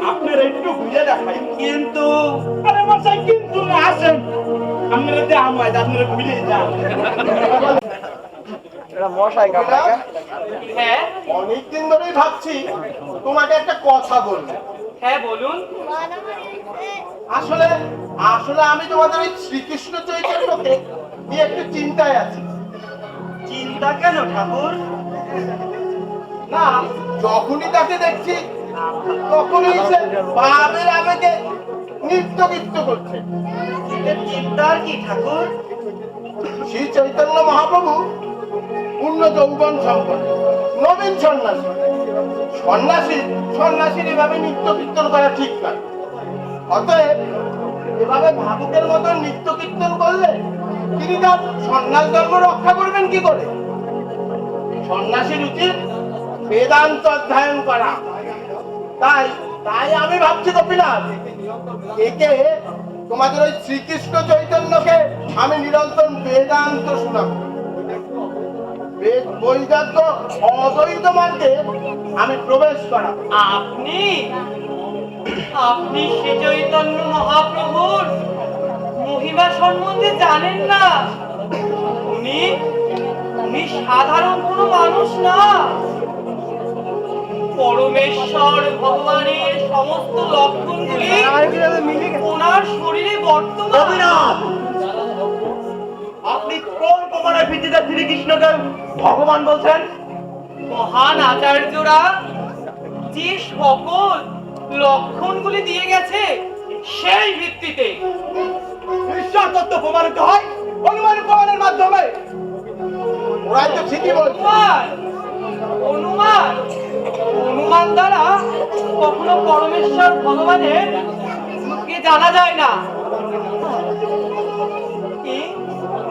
আপনারা একটু ঘুরে দেখাই। কিন্তু আরে মশাই কিন্তু না, আসেন আপনারা দেখাম, আপনারা ঘুরে যান। হ্যাঁ অনেকদিন ধরেই ভাবছি তোমাকে একটা কথা বলবো। হ্যাঁ বলুন। আসলে আসলে আমি তোমাদের ওই শ্রীকৃষ্ণ চৈতন্যকে নিয়ে একটু চিন্তায় আছি। চিন্তা কেন ঠাকুর? না, যখনই তাকে দেখছি তখনই সে ভাবের আবেগে নৃত্য গীত করছে। চিন্তার কি ঠাকুর? শ্রী চৈতন্য মহাপ্রভু পূর্ণ যৌবন সম্পন্ন নবীন সন্ন্যাসী। সন্ন্যাসীর এভাবে নৃত্য কীর্তন করা ঠিক নয়। অতএব এভাবে ভাবুকের মতো নৃত্য কীর্তন করলে তিনি তার সন্ন্যাস ধর্ম রক্ষা করবেন কি করে? সন্ন্যাসীর উচিত বেদান্ত অধ্যয়ন করা। তাই তাই আমি ভাবছি গোপীনাথ, একে তোমাদের ওই শ্রীকৃষ্ণ চৈতন্যকে আমি নিরন্তর বেদান্ত শোনাবো। বৈরাগ্য অদ্বৈত মার্গে আমি প্রবেশ করাবো। আপনি আপনি শ্রী চৈতন্য মহাপ্রভুর মহিমা সম্বন্ধে জানেন না। উনি উনি সাধারণ কোনো মানুষ না। পরমেশ্বর ভগবানের সমস্ত লক্ষণগুলি ওনার শরীরে বর্তমান। আপনি কোন প্রমাণের ভিত্তিতে শ্রীকৃষ্ণকে ভগবান বলছেন? মহান আচার্যরা যে সকল লক্ষণগুলি দিয়ে গেছে সেই ভিত্তিতে। ঈশ্বর তত্ত্ব প্রমাণিত হয় অনুমান প্রমাণের মাধ্যমে। ওরা তো ঠিকই বলছে। অনুমান অনুমান দ্বারা কখনো পরমেশ্বর ভগবানের কে জানা যায় না।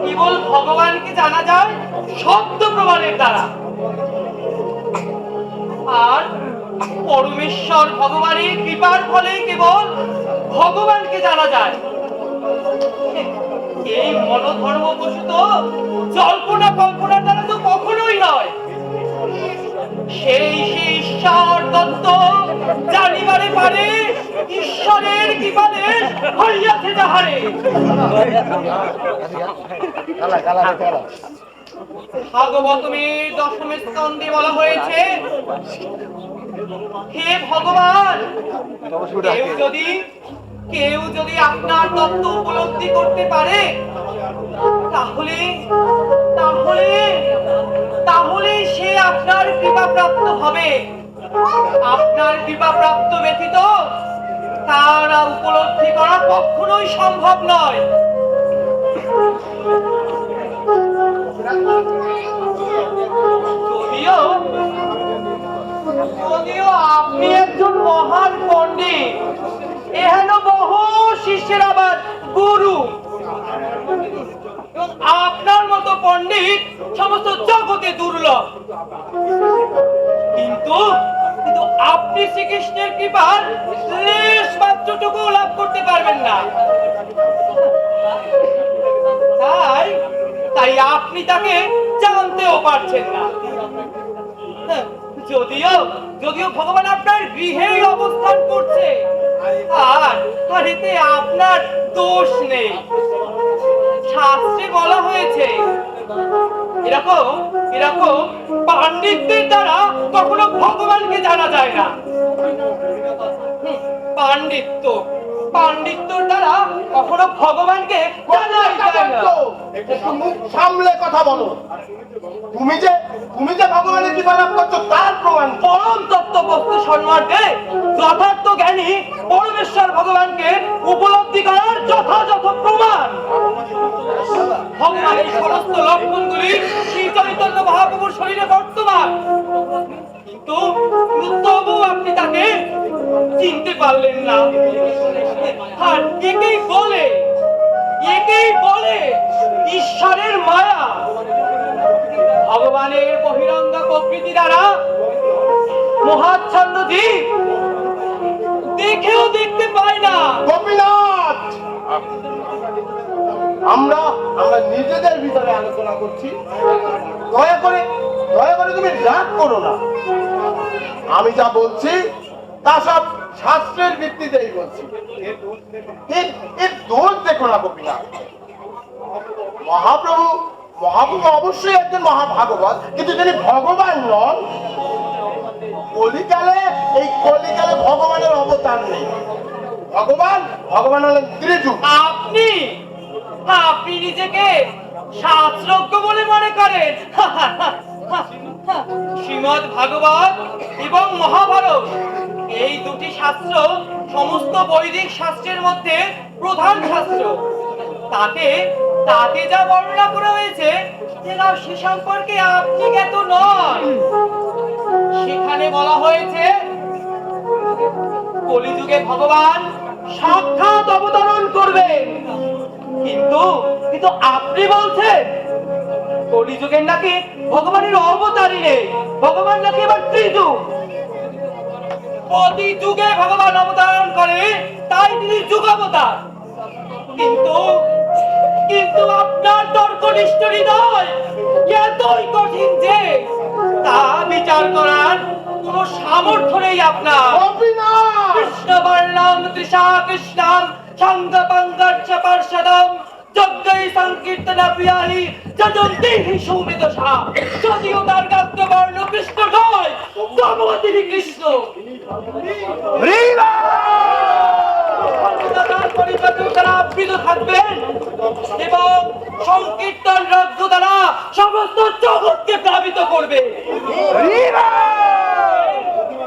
কেবল ভগবানকে জানা যায় শব্দ প্রমাণের দ্বারা। আর পরমেশ্বর ভগবানের কৃপার ফলে কেবল ভগবানকে জানা যায়। এই মনোধর্ম বশত জল্পনা কল্পনার দ্বারা তো কখনোই নয়। সেই ঈশ্বর তত্ত্ব জানিবারে পারে ঈশ্বরের কৃপাতে হইয়াছে যাহারে। ভাগবতমের দশম স্কন্ধে বলা হয়েছে, হে ভগবান, কেউ যদি আপনার তত্ত্ব উপলব্ধি করতে পারে তাহলে তাহলে তাহলে সে আপনার কৃপা প্রাপ্ত হবে। আপনার কৃপা প্রাপ্ত ব্যতীত তারা উপলব্ধি করা কখনোই সম্ভব নয়। যদিও আপনি একজন মহান পণ্ডিত, এহেন বহু শিষ্যের আবার গুরু, এবং আপনার মতো পণ্ডিত সমস্ত জগতে দুর্লভ, কিন্তু কিন্তু আপনি শ্রীকৃষ্ণের কৃপার লেশ মাত্রটুকু লাভ করতে পারবেন না। তাই আপনি তাকে জানতেও পারছেন না। যদিও ভগবান আপনার গৃহেই অবস্থান করছে, আর এতে আপনার দোষ নেই। শাস্ত্রে বলা হয়েছে এরকম পাণ্ডিত্যের দ্বারা কখনো ভগবানকে জানা যায় না। পাণ্ডিত্যর দ্বারা কখনো ভগবানকে জানা যায় না। একটু মুখ সামলে কথা বলো। তুমি যে ভগবানের কৃপা লাভ করছো তার প্রমাণ। পরম তত্ত্ববস্তু সম্মানে যথার্থ জ্ঞানী পরমেশ্বর ভগবানকে উপলব্ধি করার যথাযথ প্রমাণ ভগবানের সমস্ত লক্ষণগুলি শ্রী চৈতন্য মহাপ্রভুর শরীরে বর্তমান, কিন্তু তবু আপনি তাকে চিনতে পারলেন না। আর একেই বলে ঈশ্বরের মায়া। ভগবানের বহিরঙ্গ প্রকৃতি দ্বারা মহাচ্ছন্ন জীব দেখেও দেখতে পায় না। গোপীনাথ, আমরা নিজেদের ভিতরে আলোচনা করছি, দয়া করে তুমি রাগ করো না। আমি যা বলছি তা সব শাস্ত্রের ভিত্তিতেই বলছি। এর দোষ দেখো না গোপীনাথ। মহাপ্রভু অবশ্যই একজন মহাভাগবত, কিন্তু তিনি ভগবান নন। কলিকালে ভগবানের অবতার নেই। ভগবান হলেন ত্রিযুগ। আপনি নিজেকে শাস্ত্রজ্ঞ বলে মনে করেন? শ্রীমদ্ ভাগবত এবং মহাভারত এই দুটি শাস্ত্র সমস্ত বৈদিক শাস্ত্রের মধ্যে প্রধান শাস্ত্র। তাতে যা বর্ণনা করা হয়েছে সে সম্পর্কে আপনি জ্ঞাত নন। সেখানে বলা হয়েছে কলিযুগে ভগবান সাক্ষাৎ অবতরণ করবেন, কিন্তু আপনি বলছেন কলিযুগের নাকি ভগবানের অবতারই নেই, ভগবান নাকি এবার ত্রিযুগ। প্রতি যুগে ভগবান অবতরণ করে, তাই তিনি যুগাবতার। কিন্তু আপনার তর্কনিষ্ঠ হৃদয় এতই কঠিন যে তা বিচার করার কোন সামর্থ্য নেই আপনার। কৃষ্ণ বর্ণম তৃষা কৃষ্ণাম সঙ্গ পঙ্কজ পার্ষদম যজ্ঞৈ সংকীর্তনা প্রিয়াহি যজন্তিহি সৌমিতসা। যদিও তার গাত্রবর্ণ কৃষ্ণ নয়, তবুও তিনি কৃষ্ণ। আবৃত থাকবেন এবং সংকীর্তন রাজ্য দ্বারা সমস্ত জগৎকে প্লাবিত করবে।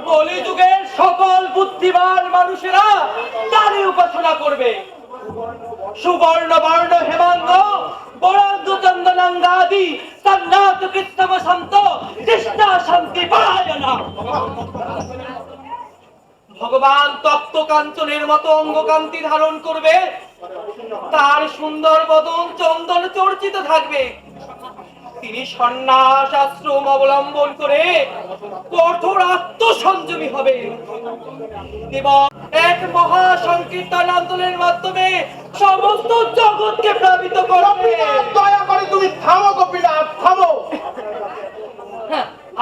কলিযুগের সকল বুদ্ধিমান মানুষেরা তারই উপাসনা করবে। সুবর্ণ বর্ণ হেমাঙ্গ বরাঙ্গ চন্দনাঙ্গাদি সন্ন্যাস কৃষ্ণম সন্ত কৃষ্ণা শান্তি পরায়ণা। ভগবান তপ্ত কাঞ্চনের মতো অঙ্গকান্তি ধারণ করবে, তার সুন্দর বদন চন্দন চর্চিত থাকবে। তিনি সন্ন্যাস আশ্রম অবলম্বন করে কঠোর আত্মসংযমী হবেন এবং এক মহা সংকীর্তন আন্দোলনের মাধ্যমে সমস্ত জগৎকে প্লাবিত করবে। দয়া করে তুমি থামো গোপীনাথ, থামো।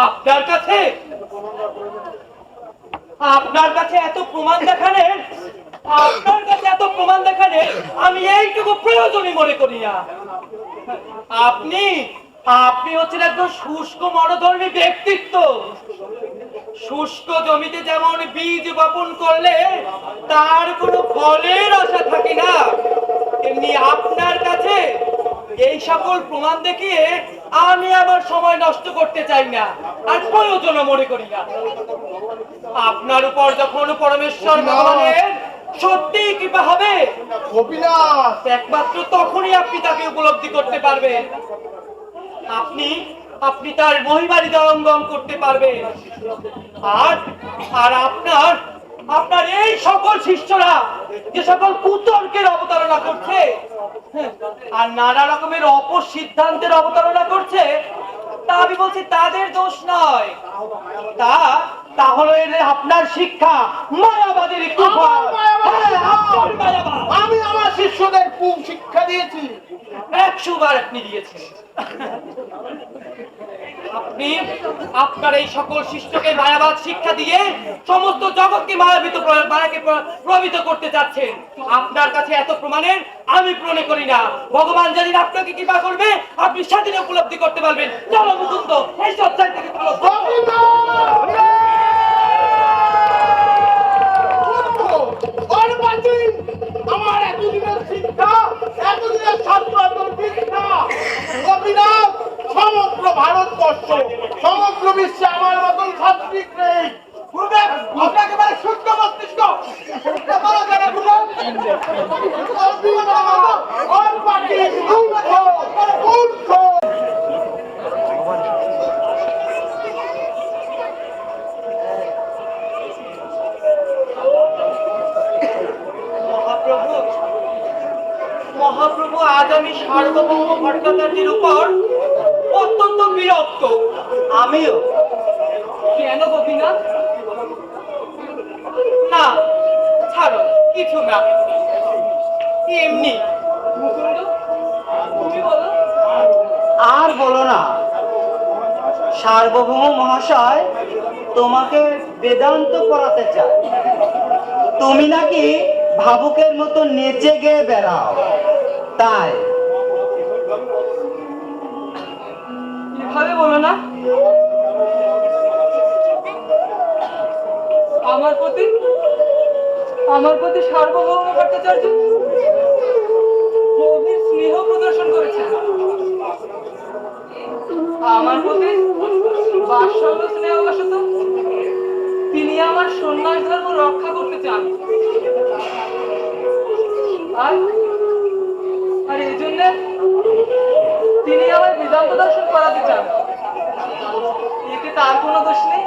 আপনার কাছে এত প্রমাণ দেখালে আমি এইটুকু প্রয়োজনই মনে করি না। আপনি হচ্ছেন একজন শুষ্ক মনোধর্মী ব্যক্তিত্ব। শুষ্ক জমিতে যেমন বীজ বপন করলে তার কোনো ফলের আশা থাকে না, তেমনি আপনার কাছে এই সকল প্রমাণ দেখিয়ে আমি আমার সময় নষ্ট করতে চাই না, আর প্রয়োজনও মনে করি না। আপনার উপর যখন পরমেশ্বর ভগবানের সত্যি কৃপা হবে? গোপীনাথ, একমাত্র তখনই আপনি তাকে উপলব্ধি করতে পারবেন। আপনি আপনি তার মহিমারি দরঙ্গম করতে পারবেন। আর আর আপনার আপনার এই সকল শিষ্যরা যে সকল কুতর্কের অবতারণা করছে, আর নানা রকমের অপসিদ্ধান্তের অবতারণা করছে, তা আমি বলছি তাদের দোষ নয়। তা হলো এর আপনার শিক্ষা মায়াবাদের কুফল। হ্যাঁ, আপনার মায়াবাদ। আমি আমার শিষ্যদের খুব শিক্ষা দিয়েছি। 100 বার আপনি দিয়েছেন। আপনি আপনার এই সকল শিষ্যকে মায়াবাদ শিক্ষা দিয়ে সমস্ত জগৎকে মায়াকে প্রভাবিত করতে চাচ্ছেন। আপনার কাছে এত প্রমাণের আমি প্রণে করি না। ভগবান যেদিন আপনাকে কৃপা করবে, আপনি সেদিন উপলব্ধি করতে পারবেন। চলো মুকুন্দ, এই সত্যায় থেকে চলো। আমার এতদিনের শিক্ষা, এতদিনের ছাত্র শিক্ষা, গোপীনাথ, সমগ্র ভারতবর্ষ, সমগ্র বিশ্বে আমার মতন ছাত্রিক নেই। গুরুদেব, আপনাকে মানে শুদ্ধ মস্তিষ্ক, মহাপ্রভু, আজ আমি সার্বভৌম ভট্টাচার্যের উপর অত্যন্ত বিরক্ত। আমিও। কেন গোপীনাথ? না, ছাড়ো, কিছু না, এমনি। মুকুন্দ, তুমি বলো। আর বলো না, সার্বভৌম মহাশয় তোমাকে বেদান্ত পড়াতে চায়। তুমি নাকি ভাবুকের মতো নেচে গিয়ে বেড়াও, তাই। এভাবে বলো না। আমার প্রতি সার্বভৌম ভট্টাচার্য গভীর স্নেহ প্রদর্শন করেছেন। আমার প্রতি বাৎসল্য স্নেহবশত তিনি আমার সন্ন্যাস ধর্ম রক্ষা করতে চান। আর এই জন্য তিনি আমার বেদান্ত দর্শন করাতে চান। এতে তার কোনো দোষ নেই।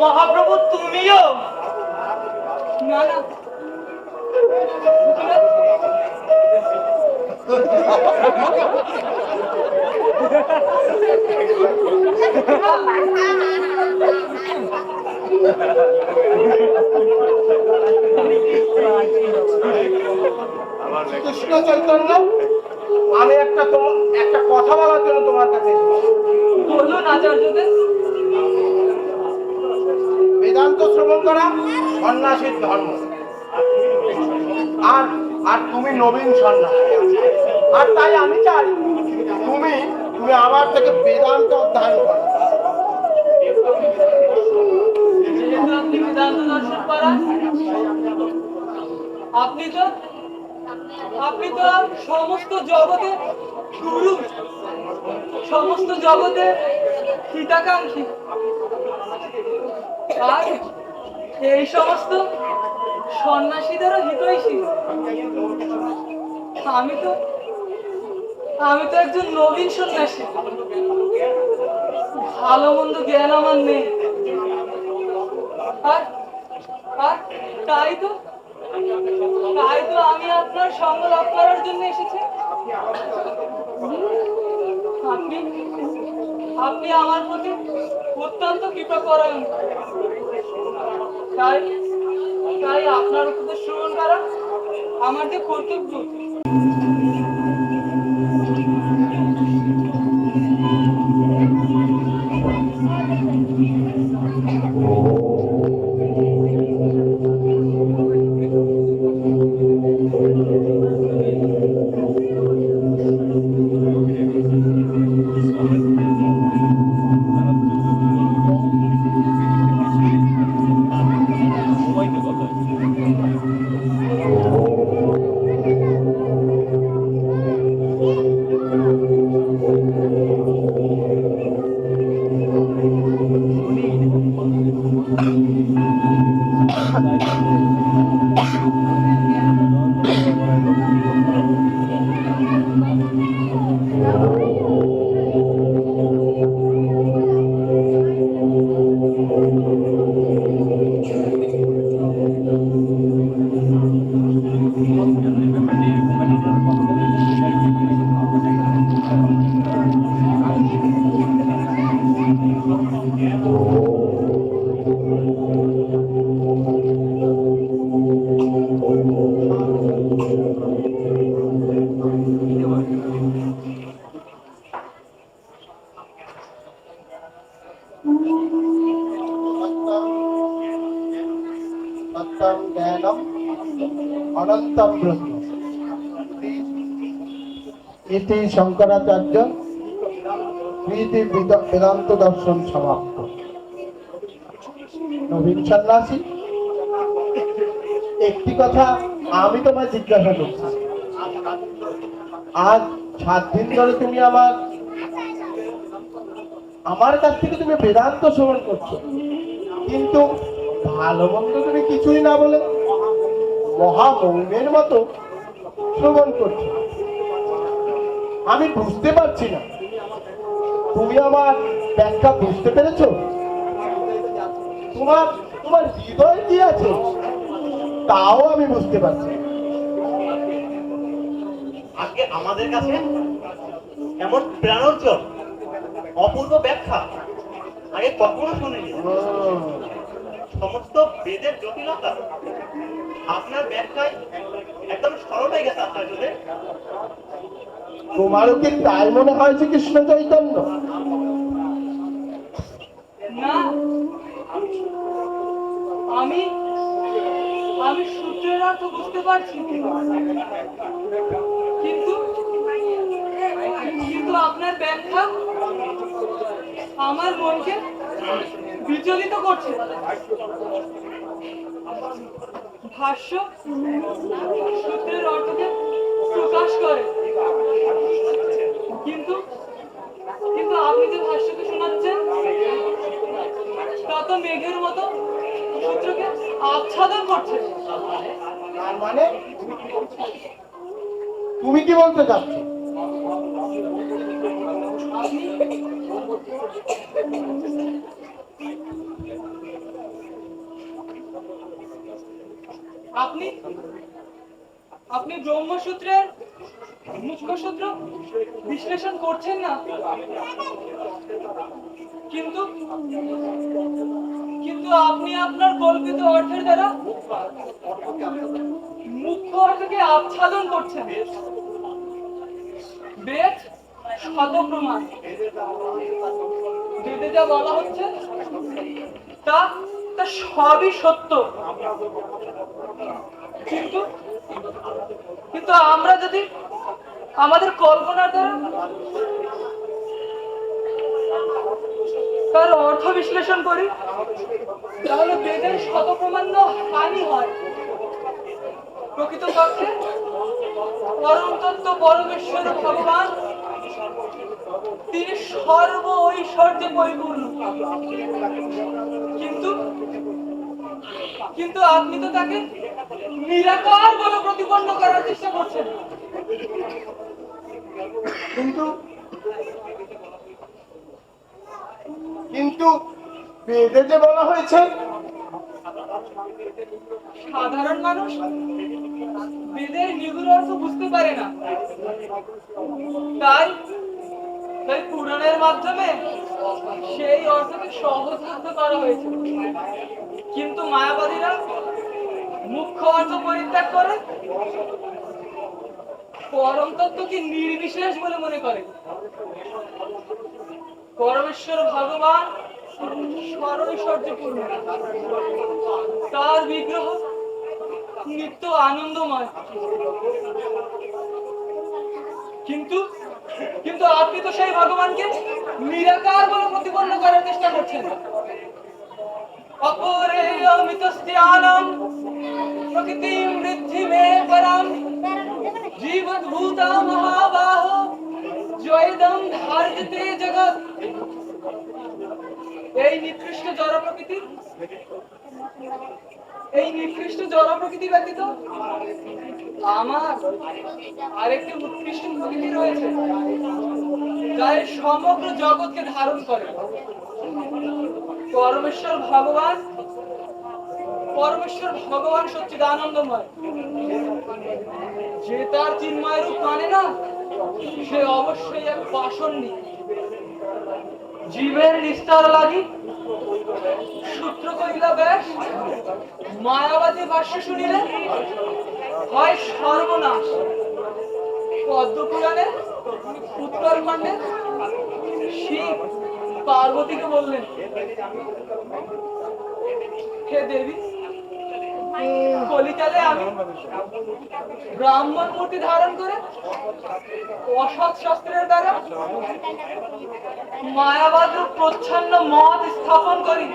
মহাপ্রভু তুমিও। না না, কৃষ্ণ চৈতন্য, আমি একটা কথা বলার জন্য তোমার কাছে বলুন আচার্যদেব। বেদান্ত শ্রবণ করা সন্ন্যাসীর ধর্ম, আর আর তুমি নবীন সন্ন্যাসী। আর তাই আমি চাই তুমি আমার থেকে বেদান্ত অধ্যয়ন করো। যেহেতু আপনি বেদান্ত দর্শন করান, আপনি তো সমস্ত জগতে গুরু, সমস্ত জগতে হিতাকাঙ্ক্ষী। আর এই সমস্ত সন্ন্যাসীদেরও হিতৈষী। আমি তো একজন নবীন সন্ন্যাসী। ভালো মন্দ জ্ঞান আমার নেই। আর তাই তো আমি আপনার সঙ্গ লাভ করার জন্য এসেছি। আপনি আমার প্রতি অত্যন্ত কৃপাপরায়ণ। তাই আপনার উপদেশ শ্রবণ করা আমার যে কর্তব্য। সত্যম জ্ঞানম অনন্তম ব্রহ্ম ইতি শঙ্করাচার্য প্রীতি বেদান্ত দর্শন সমাপ্ত। নবীন সন্ন্যাসী, একটি কথা আমি তোমায় জিজ্ঞাসা করছি। আজ 7 দিন ধরে তুমি আমার কাছ থেকে তুমি বেদান্ত শ্রবণ করছো, কিন্তু ভালো মন্দ তুমি কিছুই না বলে মহামৌনের মতো শ্রবণ করছো। আমি বুঝতে পারছি না, তুমি আমার ব্যাখ্যা বুঝতে পেরেছো? তোমার তোমার হৃদয় কি আছে তাও আমি বুঝতে পারছি। আজকে আমাদের কাছে এমন প্রাণোজ্জ্বল অপূর্ব ব্যাখ্যা আগে কখনো শুনিনি। সমস্ত বেদের জটিলতা আপনার ব্যাখ্যায় একদম সরল হয়ে গেছে আচার্যদের। তোমারও কি তাই মনে হয় যে কৃষ্ণ চৈতন্য? না, আমি আমি সূত্রের অর্থ বুঝতে পারছি, কিন্তু কিন্তু আপনার ব্যাখ্যা আমার মনকে বিচলিত করছে। ভাষ্য সূত্রের অর্থকে প্রকাশ করে, কিন্তু কিন্তু আপনি যে ভাষ্যকে শোনাচ্ছেন তা তো মেঘের মতো সূত্রকে আচ্ছাদন করছে। তার মানে তুমি কি বলতে চাচ্ছ? আপনি আপনি ব্রহ্মসূত্রের মুখ্য সূত্র বিশ্লেষণ করছেন না, কিন্তু কিন্তু আপনি আপনার কল্পিত অর্থের দ্বারা মুখ্য অর্থকে আচ্ছাদন করছেন। বেদ শত প্রমাণ, বেদে যা বলা হচ্ছে তা তা সবই সত্য, কিন্তু কিন্তু আমরা যদি আমাদের কল্পনার দ্বারা তার অর্থ বিশ্লেষণ করি তাহলে বেদের শত প্রমাণ্য হানি হয়। প্রকৃতপক্ষে পরম তত্ত্ব পরমেশ্বর ভগবান তিনি সর্ব ঐশ্বর্যে পরিপূর্ণ, কিন্তু কিন্তু আপনি তো তাকে নিরাকার বলে প্রতিপন্ন করার চেষ্টা করছেন। কিন্তু কিন্তু বেদে যে বলা হয়েছে সাধারণ মানুষ বেদের নিগুড় অর্থ বুঝতে পারে না, তাই তাই পুরাণের মাধ্যমে সেই অর্থকে সহজলভ্য করা হয়েছে। কিন্তু মায়াবাদীরা মুখ্য অর্থ পরিত্যাগ করে পরম তত্ত্বকে নির্বিশেষ বলে মনে করে। পরমেশ্বর ভগবান সর্বৈশ্বর্যপূর্ণ, তার বিগ্রহ নিত্য আনন্দময়, কিন্তু কিন্তু আপনি তো সেই ভগবানকে নিরাকার বলে প্রতিপন্ন করার চেষ্টা করছেন। অপরে অমিতস্যানাম প্রকৃতিম বৃদ্ধিমে পরাম জীবদ্ভূতা মহাবাহ জয়দম ধার্যতে জগৎ। এই নিকৃষ্ট জড় প্রকৃতি এই নিকৃষ্ট জড় প্রকৃতি ব্যতীত আমার আরেকটি উৎকৃষ্ট প্রকৃতি রয়েছে, যা এই সমগ্র জগৎকে ধারণ করে। পরমেশ্বর ভগবান সচ্চিদানন্দময়। যে তার চিন্ময় রূপ মানে না, সে অবশ্যই এক পাষণ্ডিক। জীবের নিস্তার লাগি সূত্র কইলা ব্যাস, মায়াবাদী ভাষ্য শুনিলে হয় সর্বনাশ। পদ্মপুরাণে উত্তরখণ্ডে শিব পার্বতীকে বললেন, হে দেবী, কলিকালে আমি ব্রাহ্মণ মূর্তি ধারণ করে অসৎ শাস্ত্রের দ্বারা মায়াবাদ প্রচ্ছন্ন মত স্থাপন করি।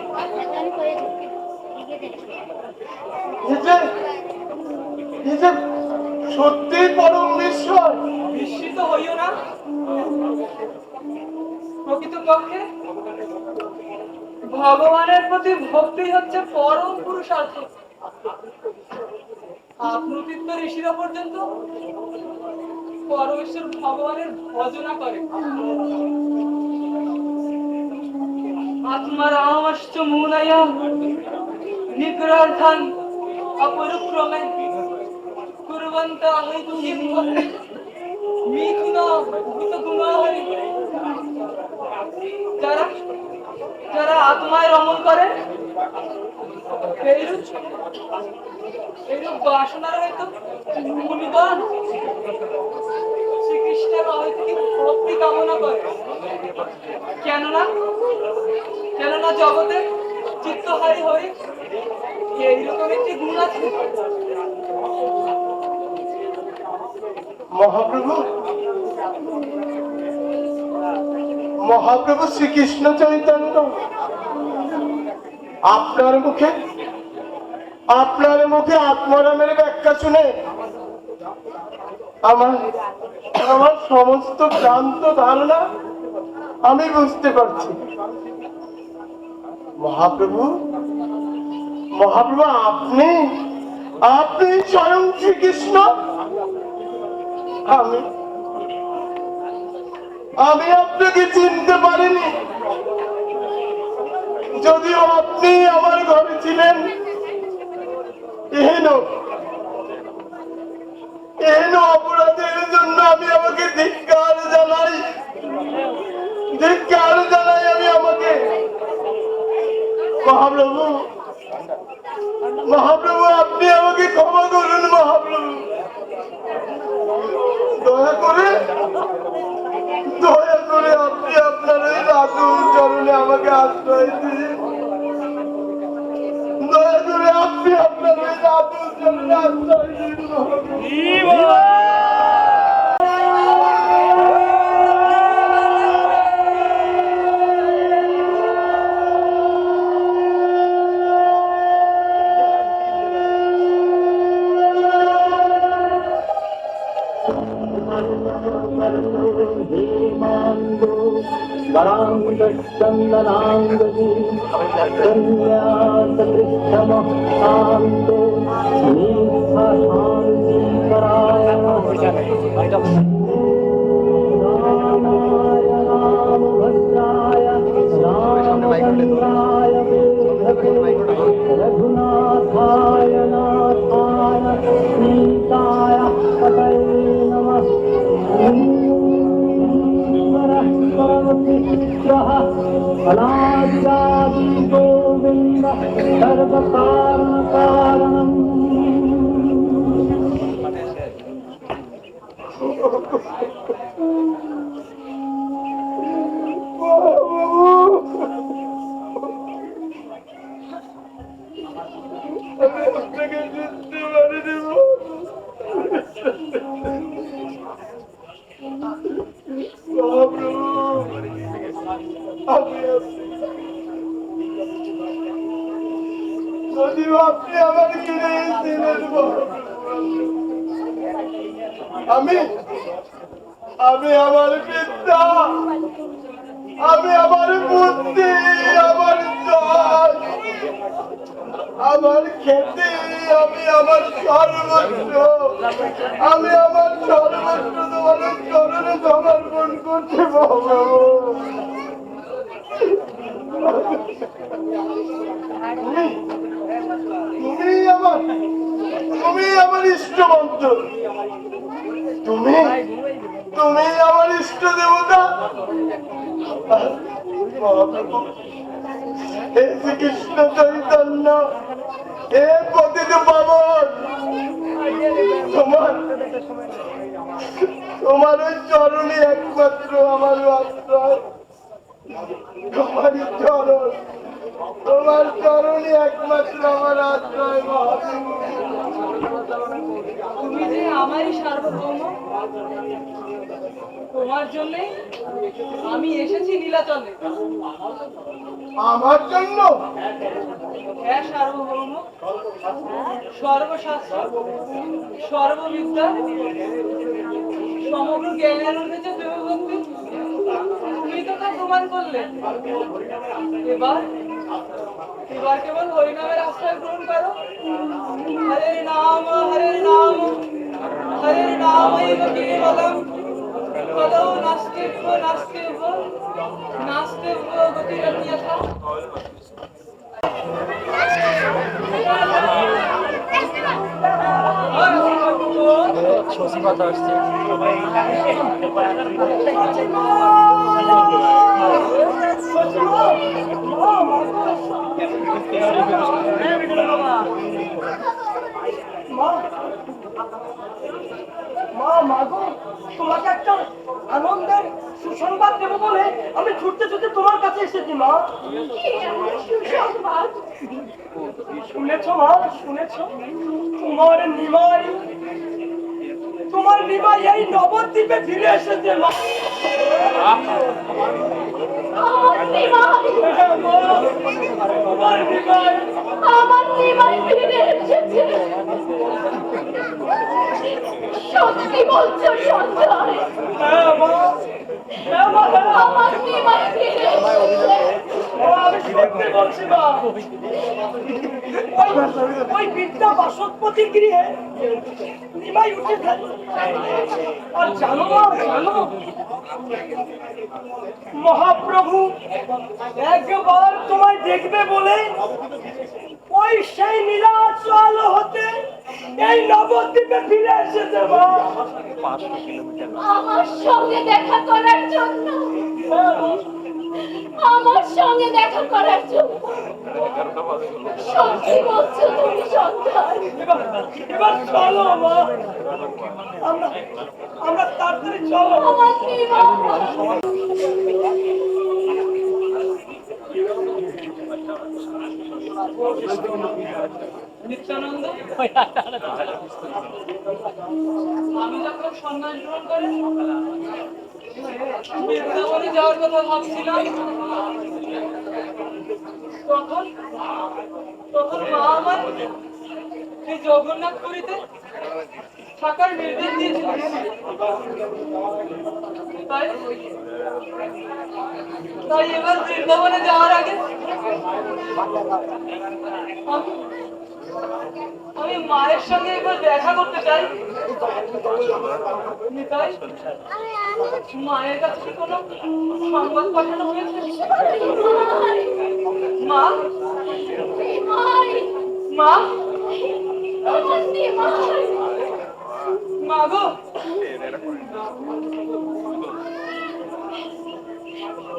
সত্যি পরম বিস্ময়। বিস্মিত হইও না, প্রকৃতপক্ষে ভগবানের প্রতি ভক্তি হচ্ছে পরম পুরুষার্থ। আত্মতীর্থ ঋষিরা পর্যন্ত পরমেশ্বর ভগবানের ভজনা করে। আত্মারামশ্চ মুনয় নিগ্রহার্থান অপরিক্রমে কুর্বন্তঃ কিম ভক্তি মিথুন ভূতগুণাহরি। যারা আত্মায় রমণ করে এইরূপ বাসনার হয়তো মুনিগণ শ্রীকৃষ্ণের অহৈতুকী ভক্তি কামনা করে। কেননা জগতে চিত্তহারি হরি এইরকম একটি গুণ আছে। মহাপ্রভু শ্রীকৃষ্ণ চৈতন্য আপনার মুখে আত্মরামের ব্যাখ্যা শুনে আমার সমস্ত ভ্রান্ত ধারণা আমি বুঝতে পারছি। মহাপ্রভু আপনি স্বয়ং শ্রীকৃষ্ণ। আমি আপনাকে চিনতে পারিনি, যদিও আপনি আমার ঘরে ছিলেন। এহেন অপরাধের জন্য আমি আমাকে ধিক্কার জানাই আমি আমাকে। মহাপ্রভু আপনি আমাকে ক্ষমা করুন। মহাপ্রভু দয়া করে আপনি আপনার ওই রাতুল চরণে আমাকে আশ্রয় দিন। দয়া করে আপনি আপনার ওই রাতুল চরণে আশ্রয় দিন। वरांगचंदनांगजी कन्यासपृष्ठमः शान्तो नीत्वा शान्तिपरायणः रामाय रामभद्राय रामचन्द्राय वेधसे रघुनाथाय नाथाय सीताय पतये नमः। अनादिरादि गोविंद सर्वकारणकारणम्। যদিও আপনি আমার কিনে দিলেন, আমি আমার বিদ্যা, আমি আমার বুদ্ধি, আমার আমার খেতে আমি আমার সর্বস্ব তোমার চরণে সমর্পণ করতে বাবা। তুমি আমার ইষ্টবন্ত, তুমি আমার ইষ্ট দেবতা। হে শ্রীকৃষ্ণ চৈতন্য, হে পতিত পাবন, তোমার ওই চরণে একমাত্র আমার আশ্রয়। তোমার চরণে একমাত্র আমার আশ্রয়। তুমি যে আমারই সার্বভৌম, তোমার জন্য আমি এসেছি নীলাচলে। আমার জন্য? হ্যাঁ সার্বভৌম, সর্বশাস্ত্র, সর্ববিদ্যা, সমগ্র জ্ঞানের উঠেছে দেবভক্তি, তুমি তো তা প্রমাণ করলে। এবার কেবল হরিনামের আশ্রয় গ্রহণ করো। হরে নাম কেবলম কলৌ নাস্তেভ্য গতিরন্যথা। শশী কথা আসছে। তোমাকে একটা আনন্দের সুসংবাদ দেবো বলে আমি ছুটতে ছুটতে তোমার কাছে এসেছি মা। শুনেছ মা, শুনেছ? তোমার নিমাই এই নবদ্বীপে ফিরে এসেছে মা। আমার নিমাই ফিরে এসেছে। সত্যি বলছো সঞ্জয়? আমার নিমাই ফিরে এসেছে। আমি সত্যি বলছি মা। ওই বিদ্যা বাসৎপতি গৃহে নিমাই উঠেছে। আর জানো মা, জানো মহাপ্রভু একবার তোমায় দেখবে বলে ওই সেই নীলাচল হতে এই নবদ্বীপে ফিরে এসেছে মা। আমার সঙ্গে দেখা করার জন্য, আমার সঙ্গে দেখা করার জন্য। সত্যি বলছো তুমি সন্তান? এবার চলো মা, আমরা তাড়াতাড়ি চলো। আমার নিমা, নিত্যানন্দ, আমি যখন সন্ন্যাস গ্রহণ করে বৃন্দাবনে যাওয়ার কথা ভাবছিলাম, তখন মা আমার এই জগন্নাথপুরীতে থাকার নির্দেশ দিয়েছিল। তাই এবার বৃন্দাবনে যাওয়ার আগে আমি মায়ের সঙ্গে একবার দেখা করতে চাই। নিতাই, মায়ের কাছে কি কোনো সংবাদ পাঠানো হয়েছে? মা, মা, মা গো,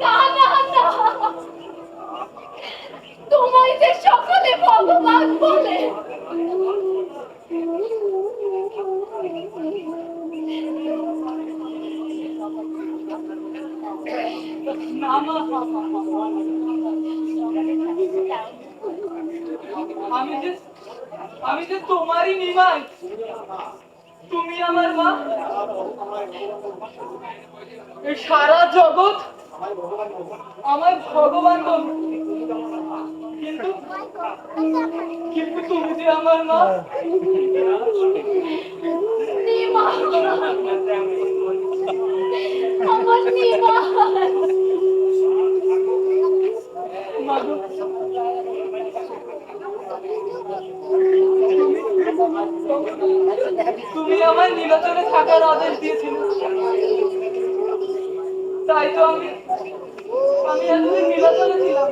না না না, তোমায় যে সকলে ভগবান বলে। না মা, আমি যে তোমারই নিমাই, তুমি আমার মা। এই সারা জগৎ আমায় ভগবান বলে, কিন্তু তুমি যে আমার মা। নিমা, আমার নিমা। আমায় নীলাচলে থাকার আদেশ দিয়েছিল। তাই তো আমি এতদিন নীলাচলে ছিলাম।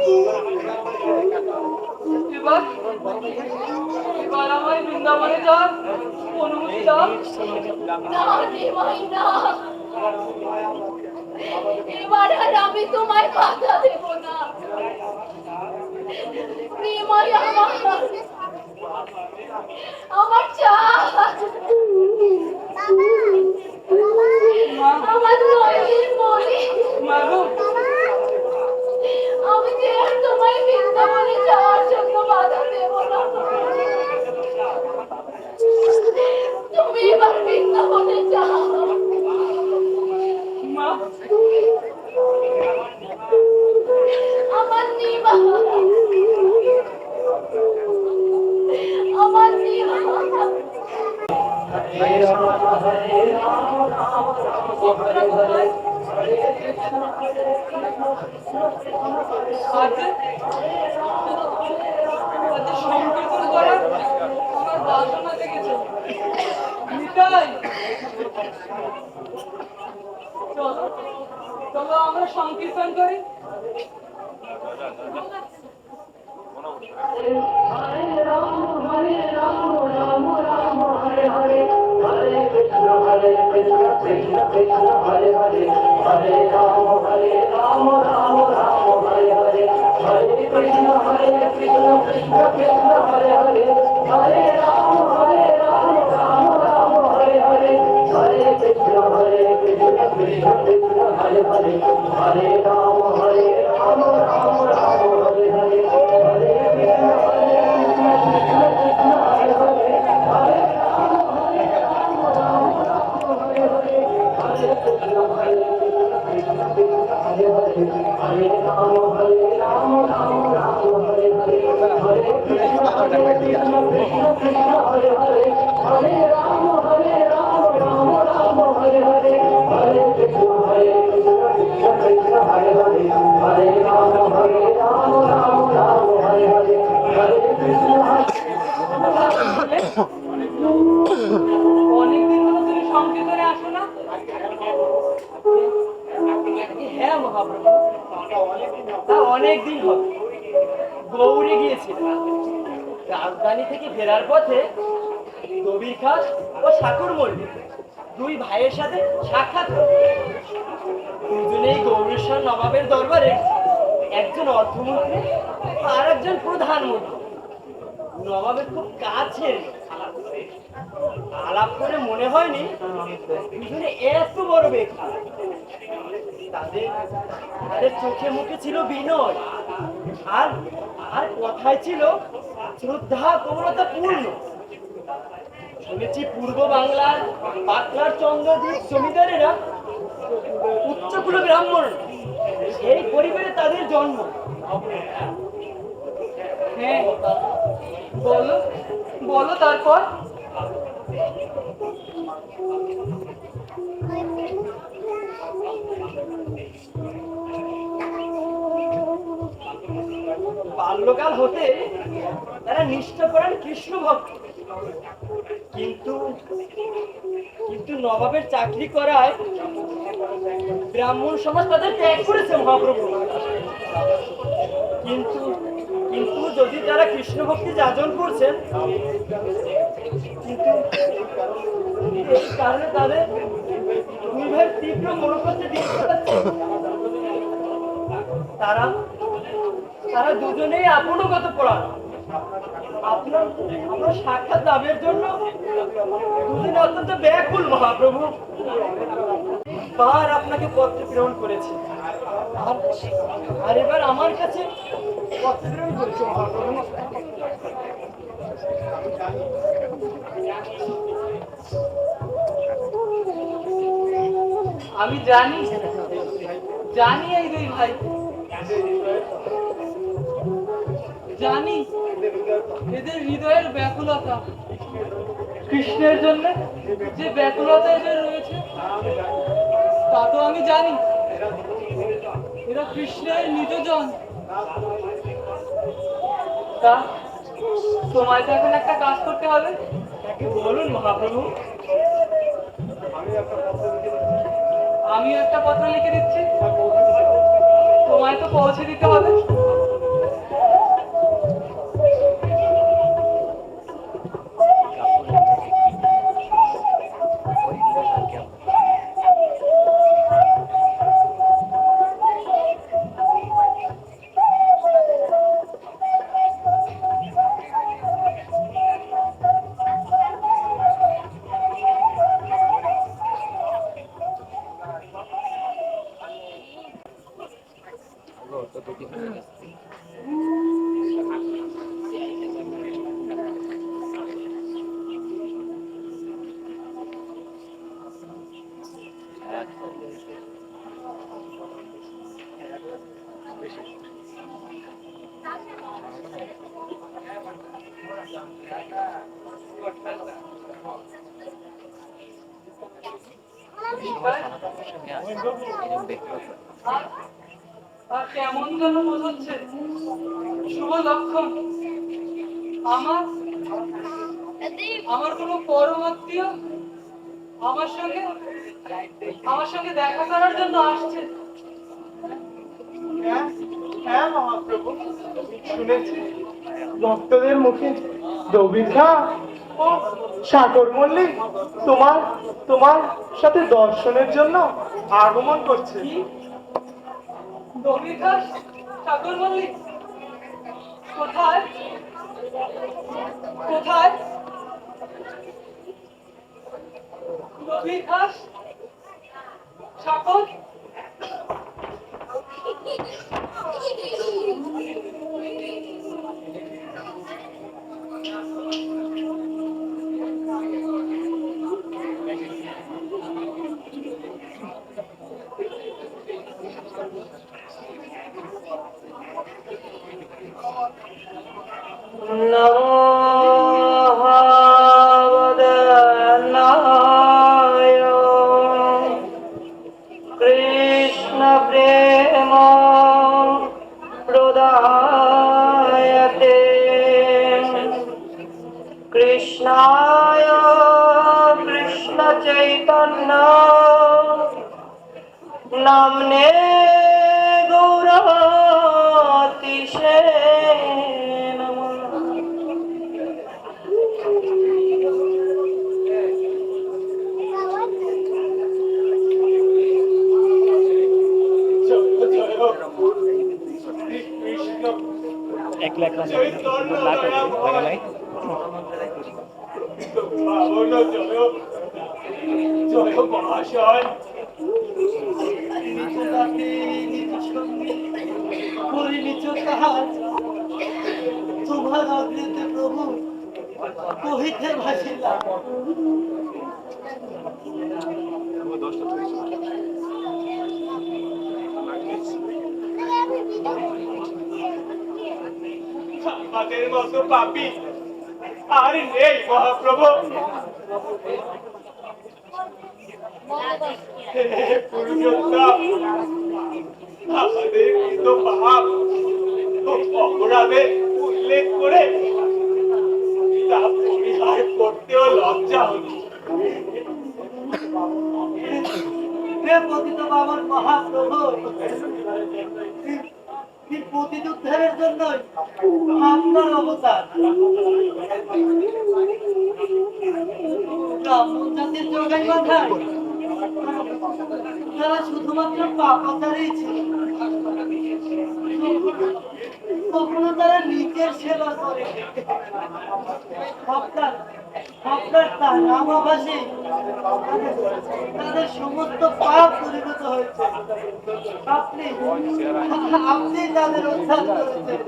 এবার আমায় বৃন্দাবনে যাওয়ার অনুমতি দাও। না নিমাই না, এবার আর আমি তোমায় বাধা দেব না। নিমাই আমার আমার নয়নের মনে, আমি যে আর তোমায় বৃন্দাবনে যাওয়ার জন্য বাধা দেব না। তুমি এবার বৃন্দাবনে যাও। আমার নিমা, আমার নিমা। সংকীর্তন করার আমার বাসনা জেগেছে। নিতাই, চলো আমরা সংকীর্তন করি। হরে রাম রাম রাম হরে হরে, হরে কৃষ্ণ কৃষ্ণ কৃষ্ণ হরে হরে, হরে রাম রাম রাম হরে হরে, হরে কৃষ্ণ কৃষ্ণ কৃষ্ণ হরে হরে, হরে রাম রাম রাম হরে হরে, হরে কৃষ্ণ কৃষ্ণ কৃষ্ণ হরে হরে, হরে রাম রাম রাম হরে হরে, হরে কৃষ্ণ অনেকদিন হলো তুমি সংকীর্তনে আসো না? হ্যাঁ মহাপ্রভু, তা অনেকদিন হবে। গৌড়ে গিয়েছিলাম। রাজধানী থেকে ফেরার পথে কবির খাস ও ঠাকুর মল্লিক দুই ভাইয়ের সাথে সাক্ষাৎ হলো। দুজনেই গৌরেশ্বর নবাবের দরবারে, একজন অর্থমন্ত্রী আর একজন প্রধানমন্ত্রী। নবাবের খুব কাছের। আলাপ করে মনে হয়নি দুজনে এত বড় ব্যক্তি। তাদের চোখে মুখে ছিল বিনয়, আর আর কথায় ছিল শ্রদ্ধা কোমলতা পূর্ণ। শুনেছি পূর্ব বাংলার পাটনার চন্দ্রদ্বীপ জমিদারেরা উচ্চকুল ব্রাহ্মণ, সেই পরিবারে তাদের জন্ম। হ্যাঁ, বলো বলো তারপর। বাল্যকাল হতে তারা নিষ্ঠপরায়ণ কৃষ্ণ ভক্ত, কিন্তু কিন্তু নবাবের চাকরি করায় ব্রাহ্মণ সমাজ তাদের ত্যাগ করেছে মহাপ্রভু। কিন্তু কিন্তু যদি তারা কৃষ্ণ ভক্তি যাজন করছেন, কিন্তু এই কারণে তাদের দুই ভাই তীব্র মনোকষ্টে দিন কাটাচ্ছে। তারা তারা দুজনেই আপনগত পড়ান। আপনার সাক্ষাৎ লাভের জন্য দুজনে অত্যন্ত ব্যাকুল মহাপ্রভু। বার আপনাকে পত্র প্রেরণ করেছে, আর এবার আমার কাছে পত্র প্রেরণ করেছে মহাপ্রভু। আমি জানি এই দুই ভাই, জানি এদের হৃদয়ের ব্যাকুলতা। কৃষ্ণের জন্য যে ব্যাকুলতা এদের রয়েছে তা তো আমি জানি। এরা কৃষ্ণের নিজজন। তা তোমায় তো এখন একটা কাজ করতে হবে। বলুন মহাপ্রভু। আমি একটা পত্র লিখে দিচ্ছি, তোমায় তো পৌঁছে দিতে হবে। আর কেমন যেন মনে হচ্ছে শুভ লক্ষণ। আমার কোনো পরম আত্মীয় আমার সঙ্গে দেখা করার জন্য আসছে। হ্যাঁ হ্যাঁ মহাপ্রভু, শুনেছি ভক্তদের মুখে রবীন্দ্রা ও সাগর মল্লিক তোমার সাথে দর্শনের জন্য আগমন করছে। রবিদাস ঠাকুর মল্লিক কোথায় কোথায়? রবিদাস ঠাকুর কৃষ্ণ প্রেম প্রদায়তে কৃষ্ণায় কৃষ্ণ চৈতন্য নামনে গৌরতিষে নমঃ। জয় মহাশয়, তোমার অগ্নিতে প্রভু কহিতে ভাসিলাম। আমাদের মতো পাপী আর নেই মহাপ্রভু। হে পুরুষোত্তম, আমাদের কৃত পাপ ও অপরাধের উল্লেখ করে তা পরিহার করতেও লজ্জা হচ্ছে। হে পতিত বাবার মহাপ্রভু, পতিত উদ্ধারের জন্য আপনার অবতার। ব্রাহ্মণ জাতির জগাই বাঁধায় তারা শুধুমাত্র পাপাচারই ছিল, কখনো তারা নিজের সেবা করে। আপনার তার নামাভাসে তাদের সমস্ত পাপ দূরীভূত হয়েছে। আপনি তাদের উদ্ধার করেছেন।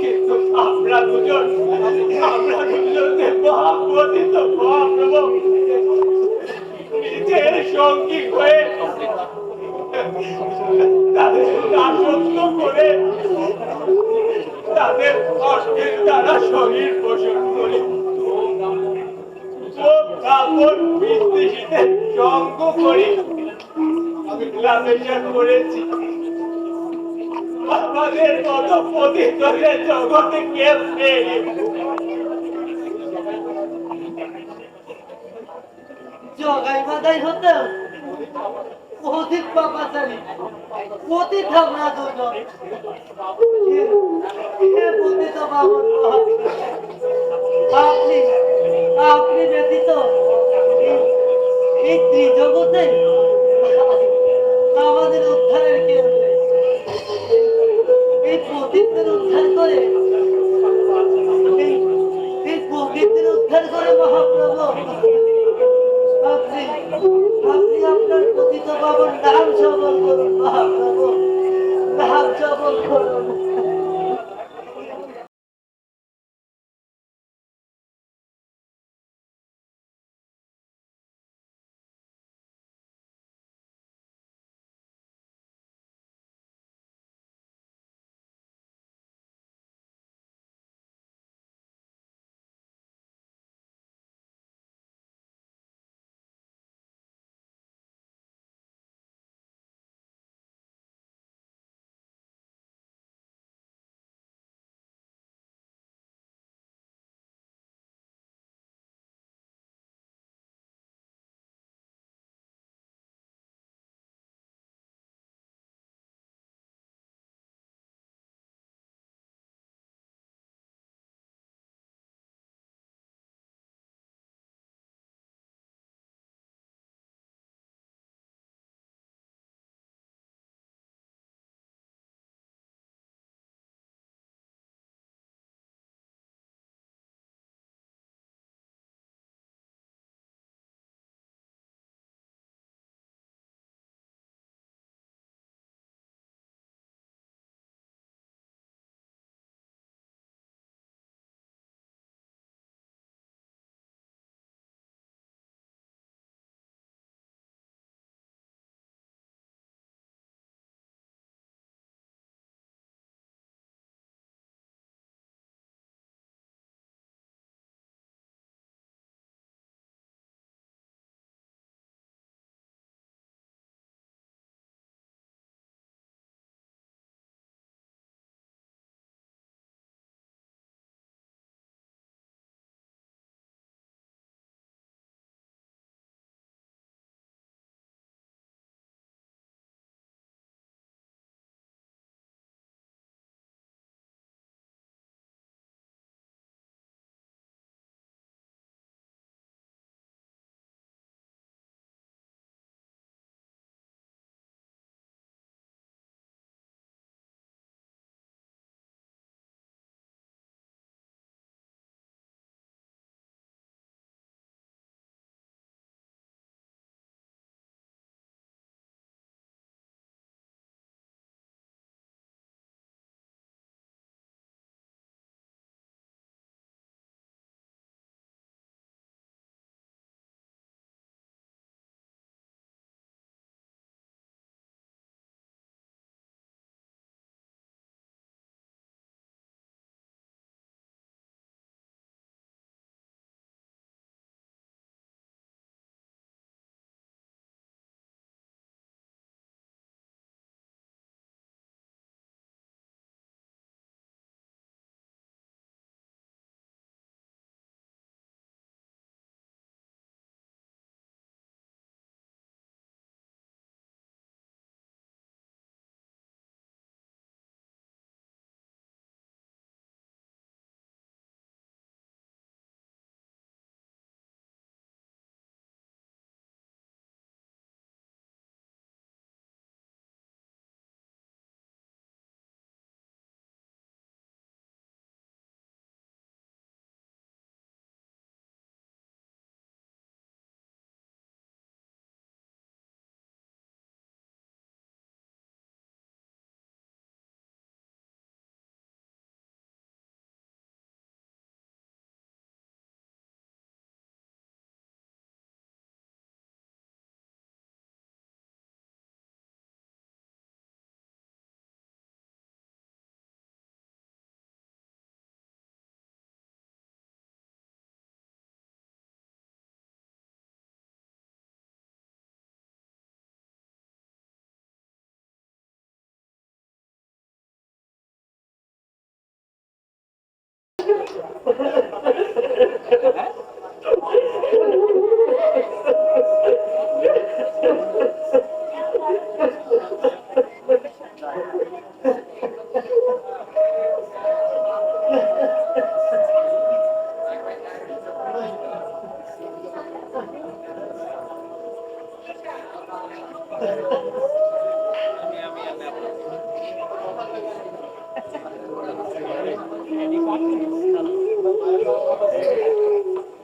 কিন্তু আমরা দুজন মহাপতিত মহাপ্রভু নিজের সঙ্গী হয়ে তাদের দাসত্ব করে তাদের কষ্টের দ্বারা শরীর পোষণ করি, কাপড় বিদ্বেষীদের সঙ্গ করি, লাভেশন করেছি। আমাদের মতো পতিতদের জগতে কেউ নেই। জগাই বাদাই হতাম অধিক পাপাচারী অতি থামনা দুজন পতিত বাবন আপনি আপনি ব্যতীত এই ত্রিজগতে আমাদের উদ্ধারের কেউ নেই। এই পতিতদের উদ্ধার করে এই পতিতদের উদ্ধার করে মহাপ্রভু আপনি আপনি আপনার পতিত বাবার নাম সবল করুন মহাপ্রভু, নাম সবল করুন।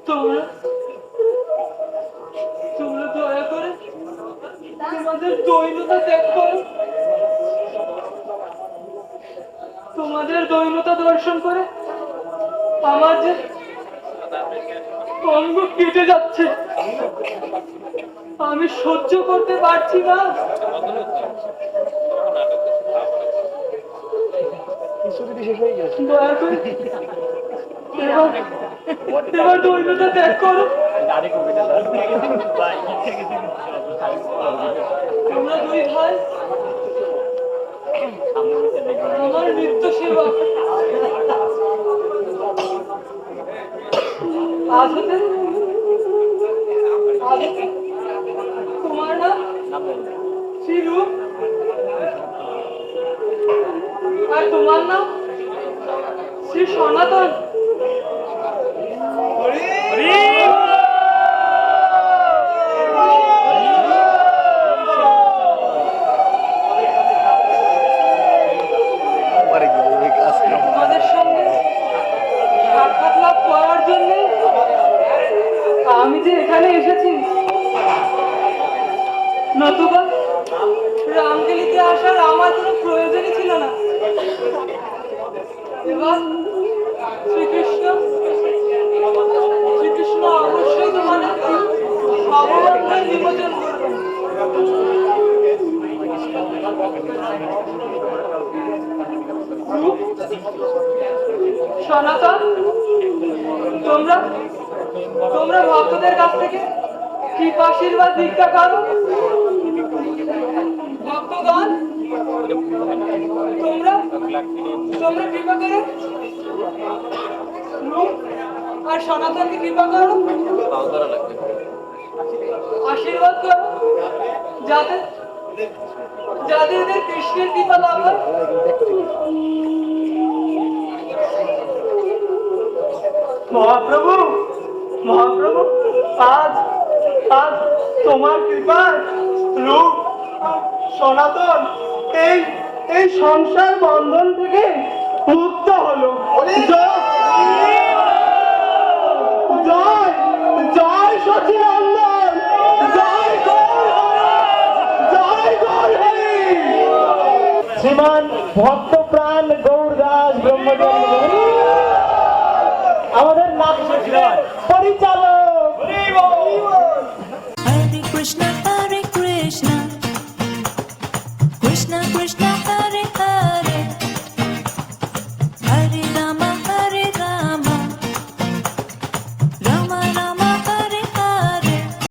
তোমরা তোমরা দয়া করে তোমাদের দৈন্যতা ত্যাগ করো। তোমাদের দৈন্যতা দর্শন করে আমার যে অঙ্গ কেটে যাচ্ছে, আমি সহ্য করতে পারছি না। দয়া করে এবার দৈন্যতা ত্যাগ করো। তোমরা দুই ভাই আমার নিত্য সেবা। আজ হতে তোমার নাম শিরু আর তোমার নাম শ্রী সনাতন। তোমাদের সঙ্গে সাক্ষাৎ লাভ করার জন্য আমি যে এখানে এসেছি, নতুবা রামকেলিতে আসার আমার কোনো প্রয়োজনই ছিল না। এবার শ্রীকৃষ্ণ অবশ্যই তোমাদের অবমাননা নিমোচন করবেন। সনাতন, তোমরা তোমরা ভক্তদের কাছ থেকে কৃপাশীর্বাদ ভিক্ষা করো। ভক্তগণ, তোমরা তোমরা কৃপা করো আর সনাতনকে কৃপা করো, আশীর্বাদ করো যাতে যাদের এদের কৃষ্ণের কৃপা লাভ হয়। মহাপ্রভু, মহাপ্রভু, আজ আজ তোমার কৃপায় রূপ সনাতন এই এই সংসার বন্ধন থেকে মুক্ত হলো। জয় জয় সচিনন্দন, জয় গৌরহরি। শ্রীমান ভক্তপ্রাণ গৌরদাস ব্রহ্মচারী আমাদের নাম পরিচালক। Hare Krishna